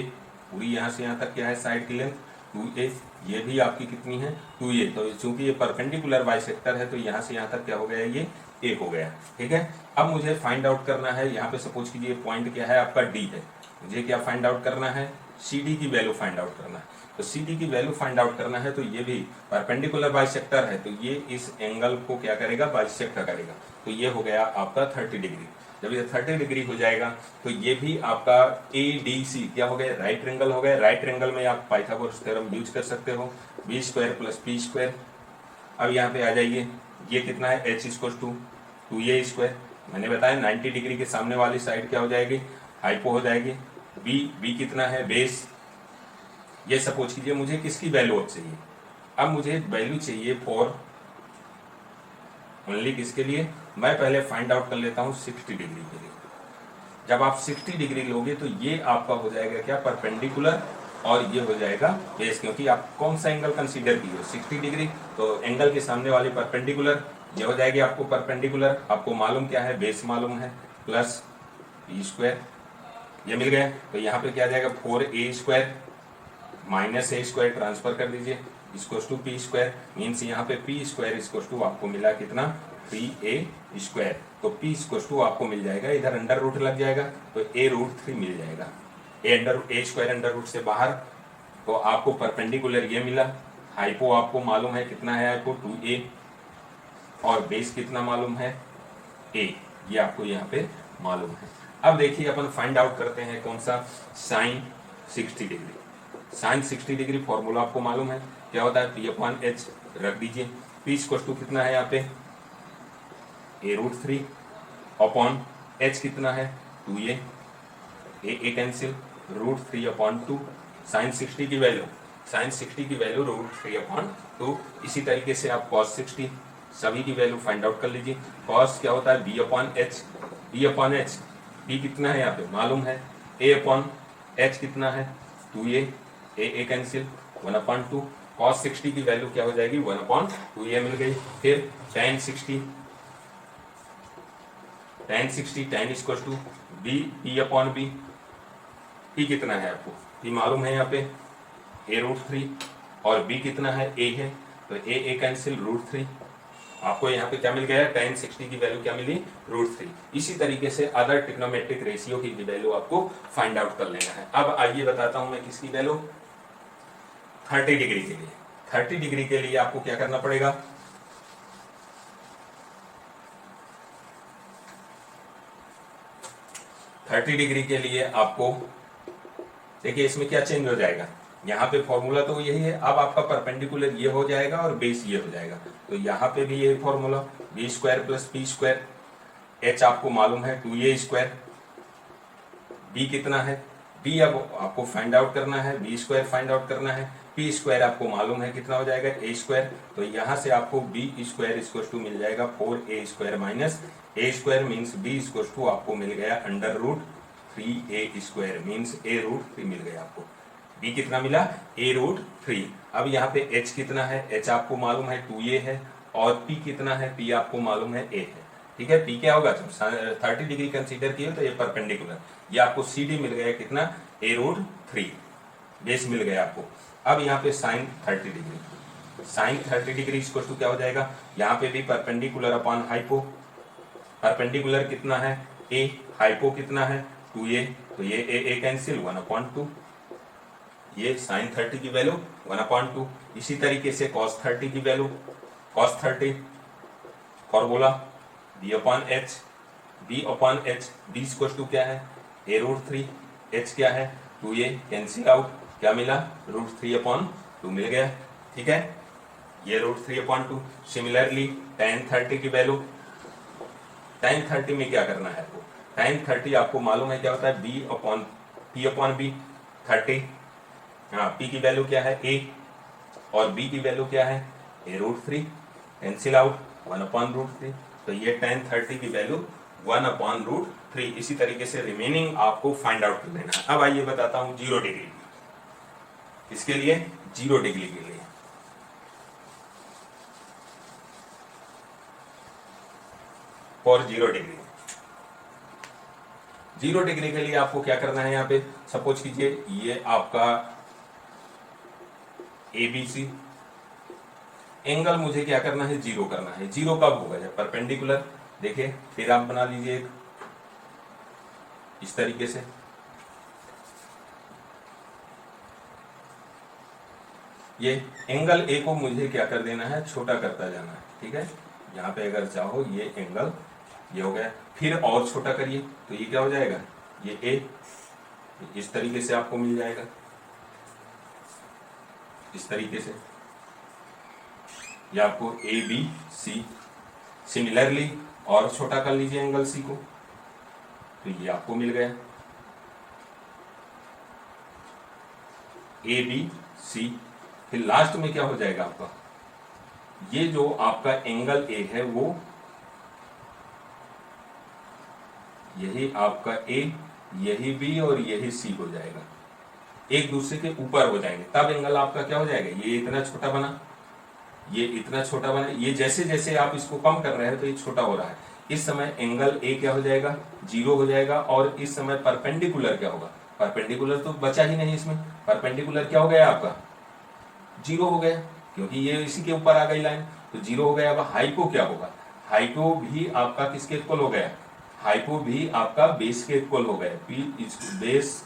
पूरी यहाँ से यहाँ तक क्या है साइड की लेंथ 2a, ये भी आपकी कितनी है 2a। तो चूंकि ये परपेंडिकुलर बाइसेक्टर है तो यहाँ से यहाँ तक क्या हो गया ये a हो गया, ठीक है। अब मुझे फाइंड आउट करना है, यहाँ पे सपोज कीजिए पॉइंट क्या है आपका D है, मुझे क्या फाइंड आउट करना है CD की वैल्यू फाइंड आउट करना है। तो CD की वैल्यू फाइंड आउट करना है तो ये भी परपेंडिकुलर बाइसेक्टर है तो ये इस एंगल को क्या करेगा बाइसेक्ट करेगा, तो ये हो गया आपका 30 डिग्री। जब ये 30 डिग्री हो जाएगा तो ये भी आपका ADC क्या हो गया राइट ट्रायंगल हो गया। राइट ट्रायंगल में आप पाइथागोरस थ्योरम यूज कर सकते हो, b square plus p square. अब यहाँ पे आ जाइए, ये कितना है h equal to 2a square. मैंने बताया 90 डिग्री के सामने वाली साइड क्या हो जाएगी हाइपो हो जाएगी। b कितना है बेस। ये सपोज कीजिए मुझे किसकी वैल्यू अब चाहिए, अब मुझे वैल्यू चाहिए फॉर ओनली किसके लिए, मैं पहले फाइंड आउट कर लेता हूं 60 डिग्री के लिए। जब आप 60 डिग्री लोगे तो ये आपका हो जाएगा क्या परपेंडिकुलर और ये हो जाएगा बेस, क्योंकि आप कौन सा एंगल कंसीडर किए हो 60 डिग्री, तो एंगल के सामने वाली परपेंडिकुलर ये हो जाएगी आपको परपेंडिकुलर। आपको मालूम क्या है बेस मालूम है प्लस p स्क्वायर, ये मिल गया। तो यहाँ पे क्या आ जाएगा 4a square minus a square transfer कर दीजिए equal to p square, means यहाँ पे p स्क्वायर इक्वल टू आपको मिला कितना 3a स्क्वायर। तो p इक्वल टू आपको मिल जाएगा, इधर अंडर रूट लग जाएगा तो a रूट 3 मिल जाएगा, a स्क्वायर अंडर रूट से बाहर। तो आपको परपेंडिकुलर ये मिला, हाइपो आपको मालूम है कितना है, आपको 2a, और बेस कितना मालूम है, a, ये आपको यहाँ पे मालूम है। अब देखिए अपन फाइंड आउट करते हैं कौन सा, sine 60 degree. Sine 60 degree formula आपको मालूम है क्या होता है, p/h रख दीजिए। p इक्वल टू कितना है यहाँ पे, a√3 अपॉन h कितना है 2a, a कैंसिल, √3/2, साइन 60 की वैल्यू, साइन 60 की वैल्यू √3/2। इसी तरीके से आप cos 60 सभी की वैल्यू फाइंड आउट कर लीजिए। cos क्या होता है b/h, b/h, b कितना है यहाँ पे मालूम है, a/h कितना है 2a, a कैंसिल, 1/2, cos 60 की वैल्यू क्या हो जाएगी 1/2a मिल गई। फिर tan 60, tan 60, tan equal to b/b, p कितना है आपको, p मालूम है यहाँ पे a√3, और b कितना है a है, तो a कैंसिल, √3, आपको यहाँ पे क्या मिल गया, tan 60 की वैल्यू क्या मिली √3। इसी तरीके से अदर ट्रिग्नोमेट्रिक रेशियो की वैल्यू आपको फाइंड आउट कर लेना है। अब आइए बताता हूं मैं किसकी वैल्यू, 30 डिग्री के लिए। 30 डिग्री के लिए आपको क्या करना पड़ेगा, थर्टी डिग्री के लिए आपको देखिए इसमें क्या चेंज हो जाएगा, यहाँ पे फॉर्मूला तो यही है, अब आपका परपेंडिकुलर ये हो जाएगा और बेस ये हो जाएगा, तो यहाँ पे भी यही फॉर्मूला b² + p², h आपको मालूम है 2a², b कितना है, b अब आपको फाइंड आउट करना है, b² फाइंड आउट करना है, p² आपको मालूम है कितना हो जाएगा a², तो यहाँ से आपको b² मिल जाएगा 4a² - a² मीन्स b आपको मिल गया √3a² मीन्स a√3 मिल गया आपको। b कितना मिला a√3। अब यहाँ पे h कितना है, h आपको मालूम है 2a है, और p कितना है, p आपको मालूम है a है। ठीक है, p क्या होगा, जब 30 डिग्री कंसीडर किए तो ये परपेंडिकुलर, ये आपको cd मिल गया कितना a√3, बेस मिल गया आपको। अब यहाँ पे sine 30 degree, sine 30 degree equal to क्या हो जाएगा, यहाँ पे भी परपेंडिकुलर अपॉन हाइपो, परपेंडिकुलर कितना है a, हाइपो कितना है 2a, तो ये a कैंसिल, 1/2, ये साइन 30 की वैल्यू 1/2। इसी तरीके से cos 30 की वैल्यू, cos 30 formula b/h, b/h, b equal to क्या है a√3, h क्या है 2a, कैंसिल आउट, क्या मिला √3/2 मिल गया। ठीक है, ये √3/2। सिमिलरली tan 30 की वैल्यू, tan 30 में क्या करना है आपको, tan 30 आपको मालूम है क्या होता है p/b 30, हाँ p की वैल्यू क्या है a, और b की वैल्यू क्या है a√3, कैंसिल आउट 1/√3, तो ये tan 30 की वैल्यू 1/√3। इसी तरीके से रिमेनिंग आपको फाइंड आउट कर लेना है। अब आइए बताता हूं 0 डिग्री, इसके लिए 0 डिग्री के लिए फॉर 0 डिग्री, 0 डिग्री के लिए आपको क्या करना है, यहाँ पे सपोज कीजिए ये आपका ABC एंगल मुझे क्या करना है 0 करना है। 0 कब होगा, जब परपेंडिकुलर, देखिए फिर आप बना लीजिए एक इस तरीके से, ये एंगल A को मुझे क्या कर देना है, छोटा करता जाना है। ठीक है, यहाँ पे अगर चाहो ये एंगल ये हो गया, फिर और छोटा करिए तो ये क्या हो जाएगा, ये A इस तरीके से आपको मिल जाएगा, इस तरीके से ये आपको ABC। सिमिलरली और छोटा कर लीजिए एंगल C को, तो ये आपको मिल गया ABC। फिर लास्ट में क्या हो जाएगा आपका, ये जो आपका एंगल A है वो यही आपका A, यही B और यही C हो जाएगा, एक दूसरे के ऊपर हो जाएंगे, तब एंगल आपका क्या हो जाएगा, ये इतना छोटा बना, ये इतना छोटा बना, ये जैसे जैसे आप इसको कम कर रहे हैं तो ये छोटा हो रहा है। इस समय एंगल A क्या हो जाएगा 0 हो जाएगा, और इस समय परपेंडिकुलर क्या होगा, परपेंडिकुलर तो बचा ही नहीं, इसमें परपेंडिकुलर क्या हो गया आपका 0 हो गया, क्योंकि ये इसी के ऊपर आ गई लाइन, तो 0 हो गया। अब हाइपो क्या होगा, हाइपो भी आपका किसके इक्वल हो गया, हाइपो भी आपका बेस के इक्वल हो गया, बेस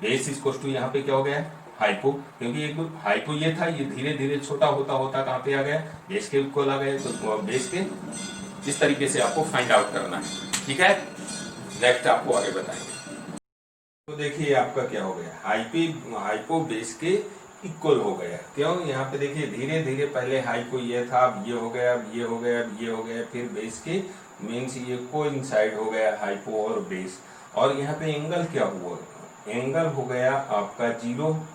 बेस इक्वल टू यहाँ पे क्या हो गया हाइपो, क्योंकि एक हाइपो ये था, ये धीरे धीरे छोटा होता होता कहाँ पे आ गया, बेस के इक्वल आ गया। तो बेस के इस तरीके से आपको फाइंड आउट करना है। ठीक है, नेक्स्ट आपको आगे बताएंगे। तो देखिए आपका क्या हो गया, हाइपो बेस के इक्वल हो गया। क्यों, यहाँ पे देखिए धीरे धीरे पहले हाइपो ये था, अब ये हो गया, अब ये हो गया, अब ये हो गया, फिर बेस के मीन्स ये कोइंसाइड हो गया हाइपो और बेस। और यहाँ पे एंगल क्या हुआ, एंगल हो गया आपका जीरो।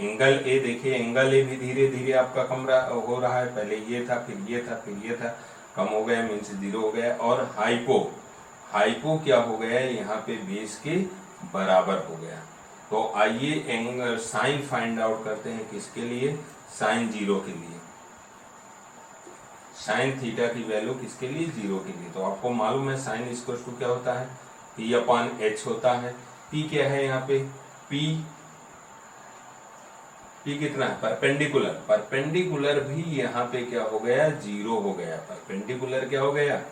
एंगल ए देखिए, एंगल ए भी धीरे धीरे आपका कम हो रहा है, पहले ये था, फिर ये था, फिर ये था, कम हो गया मीन्स जीरो हो गया। और हाइपो क्या हो गया, यहाँ पे बेस के बराबर हो गया। तो आइए एंगल साइन फाइंड आउट करते हैं, किसके लिए, साइन जीरो के लिए। साइन थीटा की वैल्यू किसके लिए, जीरो के लिए। तो आपको मालूम है साइन इक्वल टू क्या होता है, पी अपॉन एच होता है। पी क्या है यहाँ पे, पी कितना है, परपेंडिकुलर। परपेंडिकुलर भी यहाँ पे क्या हो गया, जीरो हो गया। परपेंडिकुलर क्या हो गया,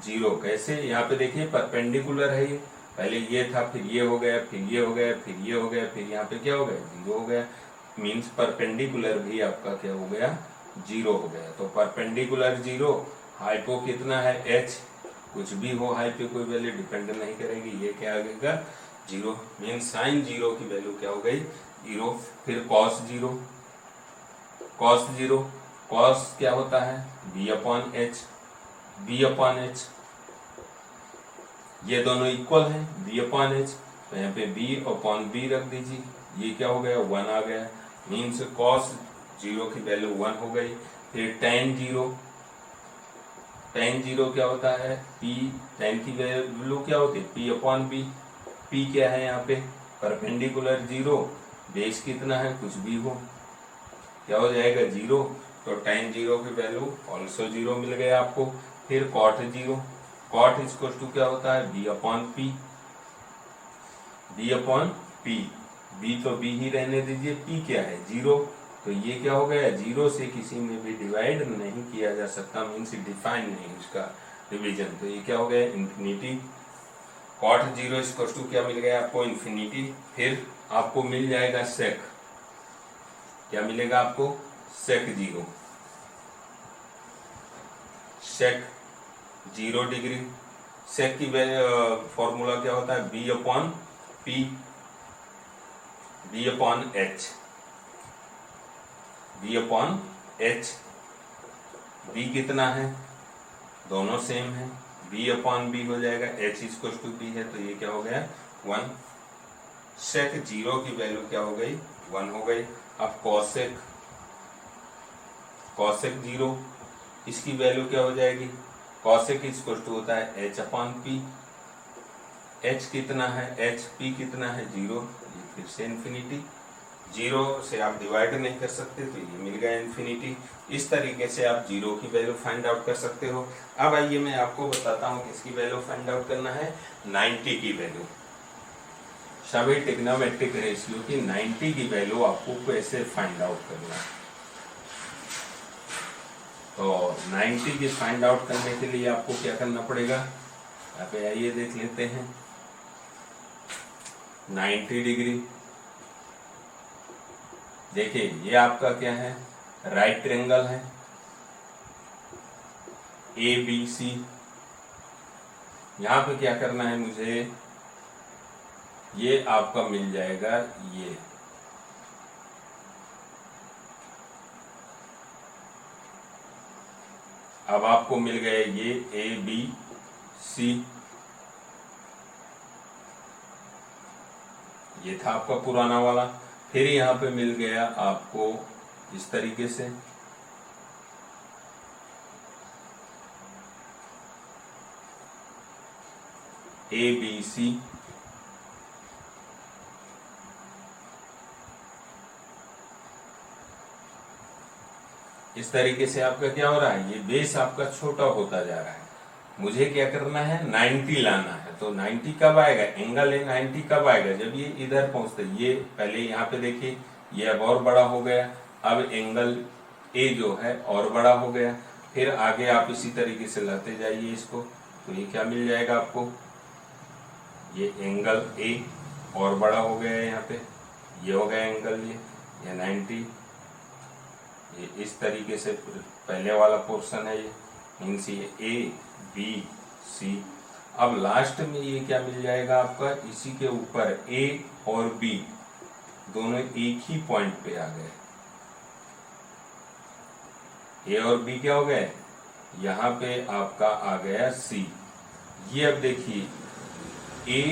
जीरो। कैसे, यहाँ पे देखिए परपेंडिकुलर है, ये पहले ये था, फिर ये हो गया, फिर ये हो गया, फिर ये हो गया, फिर यहाँ पे क्या हो गया, जीरो हो गया। मीन्स परपेंडिकुलर भी आपका क्या हो गया, जीरो हो गया। तो परपेंडिकुलर जीरो, हाइपो कितना है, एच। कुछ भी हो हाई पे कोई वैल्यू डिपेंड नहीं करेगी, ये क्या आएगा, जीरो। मीन्स साइन जीरो की वैल्यू क्या हो गई, जीरो। फिर कॉस जीरो, कॉस क्या होता है, बी अपॉन एच। ये दोनों इक्वल है, बी अपॉन एच, तो यहाँ पे बी अपॉन बी रख दीजिए, ये क्या हो गया, वन आ गया। मीन्स कॉस जीरो की वैल्यू वन हो गई। फिर टेन जीरो क्या होता है, पी, टेन की वैल्यू क्या होती है, पी अपॉन बी। पी क्या है यहाँ पे, परपेंडिकुलर जीरो, बेस कितना है, कुछ भी हो, क्या हो जाएगा, जीरो। तो टेन जीरो की वैल्यू ऑल्सो जीरो मिल गया आपको। फिर cot zero, cot equal to क्या होता है, बी अपॉन पी। बी तो बी ही रहने दीजिए, पी क्या है, जीरो। तो ये क्या हो गया, जीरो से किसी में भी डिवाइड नहीं किया जा सकता, मीन्स डिफाइन नहीं उसका डिवीजन। तो ये क्या हो गया, infinity. Cot zero equal to क्या मिल गया आपको, इंफिनिटी। फिर आपको मिल जाएगा सेक, क्या मिलेगा आपको, सेक जीरो। सेक 0 डिग्री। सेक की फॉर्मूला क्या होता है, B upon P, B upon H. B कितना है, दोनों सेम है, बी अपॉन बी हो जाएगा, एच इक्वल टू बी है, तो ये क्या हो गया, वन। सेक जीरो की वैल्यू क्या हो गई, वन हो गई। अब कॉसेक जीरो, इसकी वैल्यू क्या हो जाएगी, कॉसेक इक्वल टू होता है एच अपॉन पी। एच कितना है, एच पी कितना है, जीरो, ये फिर से इन्फिनिटी। जीरो से आप डिवाइड नहीं कर सकते, तो ये मिल गया इन्फिनिटी। इस तरीके से आप जीरो की वैल्यू फाइंड आउट कर सकते हो। अब आइए मैं आपको बताता हूँ किसकी वैल्यू फाइंड आउट करना है, 90 की वैल्यू। सभी ट्रिग्नोमेट्रिक रेशियो की 90 की वैल्यू आपको कैसे फाइंड आउट करना है। तो 90 की फाइंड आउट करने के लिए आपको क्या करना पड़ेगा, यहाँ पे आइए देख लेते हैं। 90 डिग्री, देखिए ये आपका क्या है, राइट ट्रायंगल है, ए बी सी। यहाँ पे क्या करना है मुझे, ये आपका मिल जाएगा ये, अब आपको मिल गए ये ए बी सी, ये था आपका पुराना वाला। फिर यहाँ पे मिल गया आपको इस तरीके से, ए बी सी। इस तरीके से आपका क्या हो रहा है, ये बेस आपका छोटा होता जा रहा है। मुझे क्या करना है, 90 लाना है। तो 90 कब आएगा, एंगल है 90 कब आएगा, जब ये इधर पहुंचते, ये पहले यहाँ पे देखिए ये अब और बड़ा हो गया, अब एंगल ए जो है और बड़ा हो गया। फिर आगे आप इसी तरीके से लाते जाइए इसको, तो ये क्या मिल जाएगा आपको, ये एंगल ए और बड़ा हो गया है यहाँ पे, ये हो गया एंगल, ये 90, ये इस तरीके से पहले वाला पोर्शन है, ये मीन्स ये ए बी सी। अब लास्ट में ये क्या मिल जाएगा आपका, इसी के ऊपर ए और बी दोनों एक ही पॉइंट पे आ गए। ए और बी क्या हो गए, यहाँ पे आपका आ गया सी। ये अब देखिए ए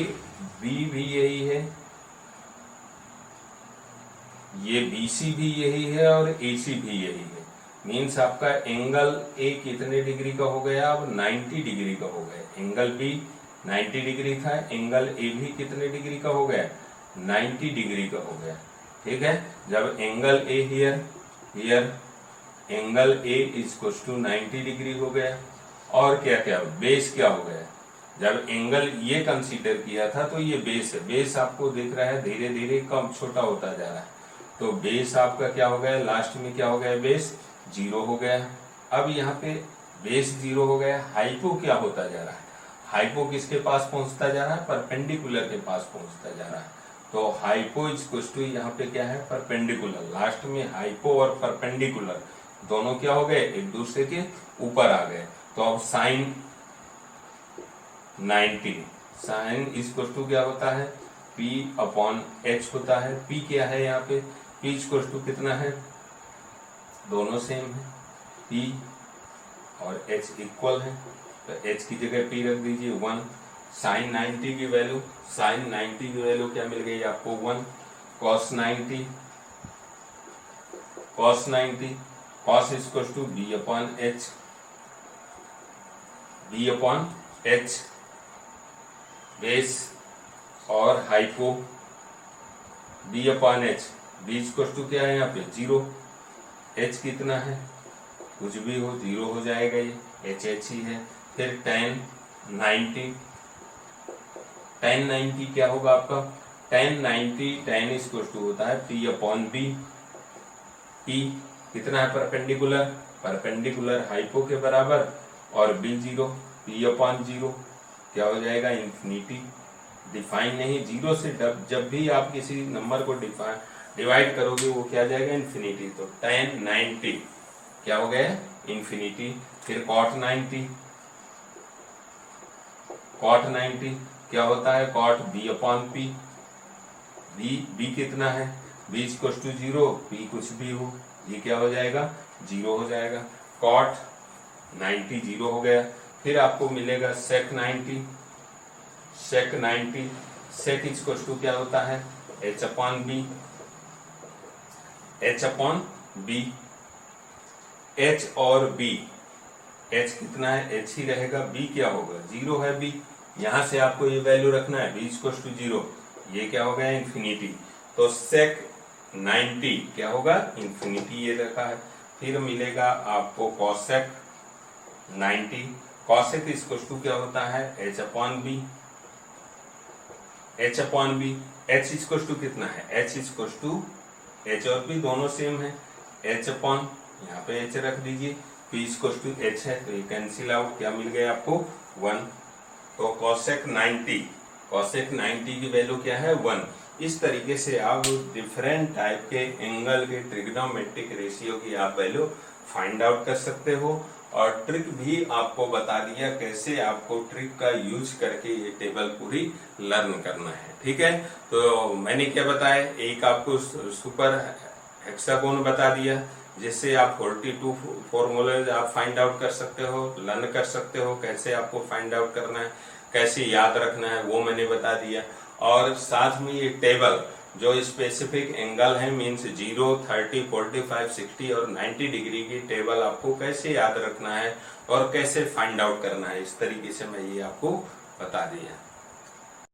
बी भी यही है, ये BC भी यही है और AC भी यही है। मीन्स आपका एंगल A कितने डिग्री का हो गया, अब 90 डिग्री का हो गया। एंगल B 90 डिग्री था, एंगल A भी कितने डिग्री का हो गया, 90 डिग्री का हो गया। ठीक है, जब angle A here angle A equals to 90 degree हो गया। और क्या क्या, बेस क्या हो गया, जब एंगल ये कंसीडर किया था तो ये बेस है, बेस आपको दिख रहा है धीरे धीरे कम छोटा होता जा रहा है। तो बेस आपका क्या हो गया, लास्ट में क्या हो गया, बेस 0 हो गया। अब यहाँ पे बेस 0 हो गया, हाइपो क्या होता जा रहा है, हाइपो किसके पास पहुंचता जा रहा है, परपेंडिकुलर के पास पहुंचता जा रहा है। तो हाइपो इक्वल्स टू यहाँ पे क्या है, परपेंडिकुलर। लास्ट में हाइपो और परपेंडिकुलर दोनों क्या हो गए, एक दूसरे के ऊपर आ गए। तो अब साइन 90, साइन इक्वल्स टू क्या होता है, P अपॉन H होता है। P क्या है यहाँ पे, P इक्वल्स टू कितना है, दोनों सेम है, P और H इक्वल है, तो H की जगह P रख दीजिए 1। साइन 90 की वैल्यू, साइन 90 की वैल्यू क्या मिल गई आपको 1। Cos 90, cos 90, cos equals to B upon H, B upon H। Base और hypo B upon H, B equals to क्या है यहाँ पे 0, H कितना है, कुछ भी हो 0 हो जाएगा, ये H ही है। फिर tan 90, tan 90 क्या होगा आपका, tan 90 tan इक्वल्स टू होता है P अपॉन B। P कितना है, परपेंडिकुलर, परपेंडिकुलर हाइपो के बराबर, और B 0, P अपॉन 0 क्या हो जाएगा, इंफिनिटी। डिफाइन नहीं, 0 से जब भी आप किसी नंबर को डिवाइड करोगे वो क्या जाएगा, इंफिनिटी। तो tan 90 क्या हो गया, इंफिनिटी। फिर cot 90, cot 90 क्या होता है, cot B upon P। B कितना है, B इक्वल्स टू 0, P कुछ भी हो, ये क्या हो जाएगा, 0 हो जाएगा। cot 90 0 हो गया। फिर आपको मिलेगा sec 90, sec 90, sec equals to क्या होता है, H upon B, H upon B। H और B, H कितना है, H ही रहेगा, B क्या होगा, 0 है B। यहाँ से आपको ये वैल्यू रखना है, B इक्वल्स टू 0, ये क्या हो गया, इंफिनिटी। तो sec 90 क्या होगा, इंफिनिटी, ये रखा है। फिर मिलेगा आपको cosec 90, cosec इक्वल्स टू क्या होता है, H upon B, H upon B। H equals to कितना है, H इक्वल्स टू H और B दोनों सेम है, H अपॉन, यहाँ पे H रख दीजिए, P इक्वल्स टू H है, तो ये कैंसिल आउट, क्या मिल गया आपको 1। तो cosec 90, cosec 90 की वैल्यू क्या है, 1। इस तरीके से आप डिफरेंट टाइप के एंगल के ट्रिग्नोमेट्रिक रेशियो की आप वैल्यू फाइंड आउट कर सकते हो। और ट्रिक भी आपको बता दिया, कैसे आपको ट्रिक का यूज करके ये टेबल पूरी लर्न करना है। ठीक है, तो मैंने क्या बताया, एक आपको सुपर हेक्सागोन बता दिया, जिससे आप 42 फॉर्मूले आप फाइंड आउट कर सकते हो, लर्न कर सकते हो, कैसे आपको फाइंड आउट करना है, कैसे याद रखना है, वो मैंने बता दिया। और साथ में ये टेबल जो स्पेसिफिक एंगल है, मीन्स 0, 30, 45, 60 और 90 डिग्री की टेबल आपको कैसे याद रखना है और कैसे फाइंड आउट करना है, इस तरीके से मैं ये आपको बता दिया।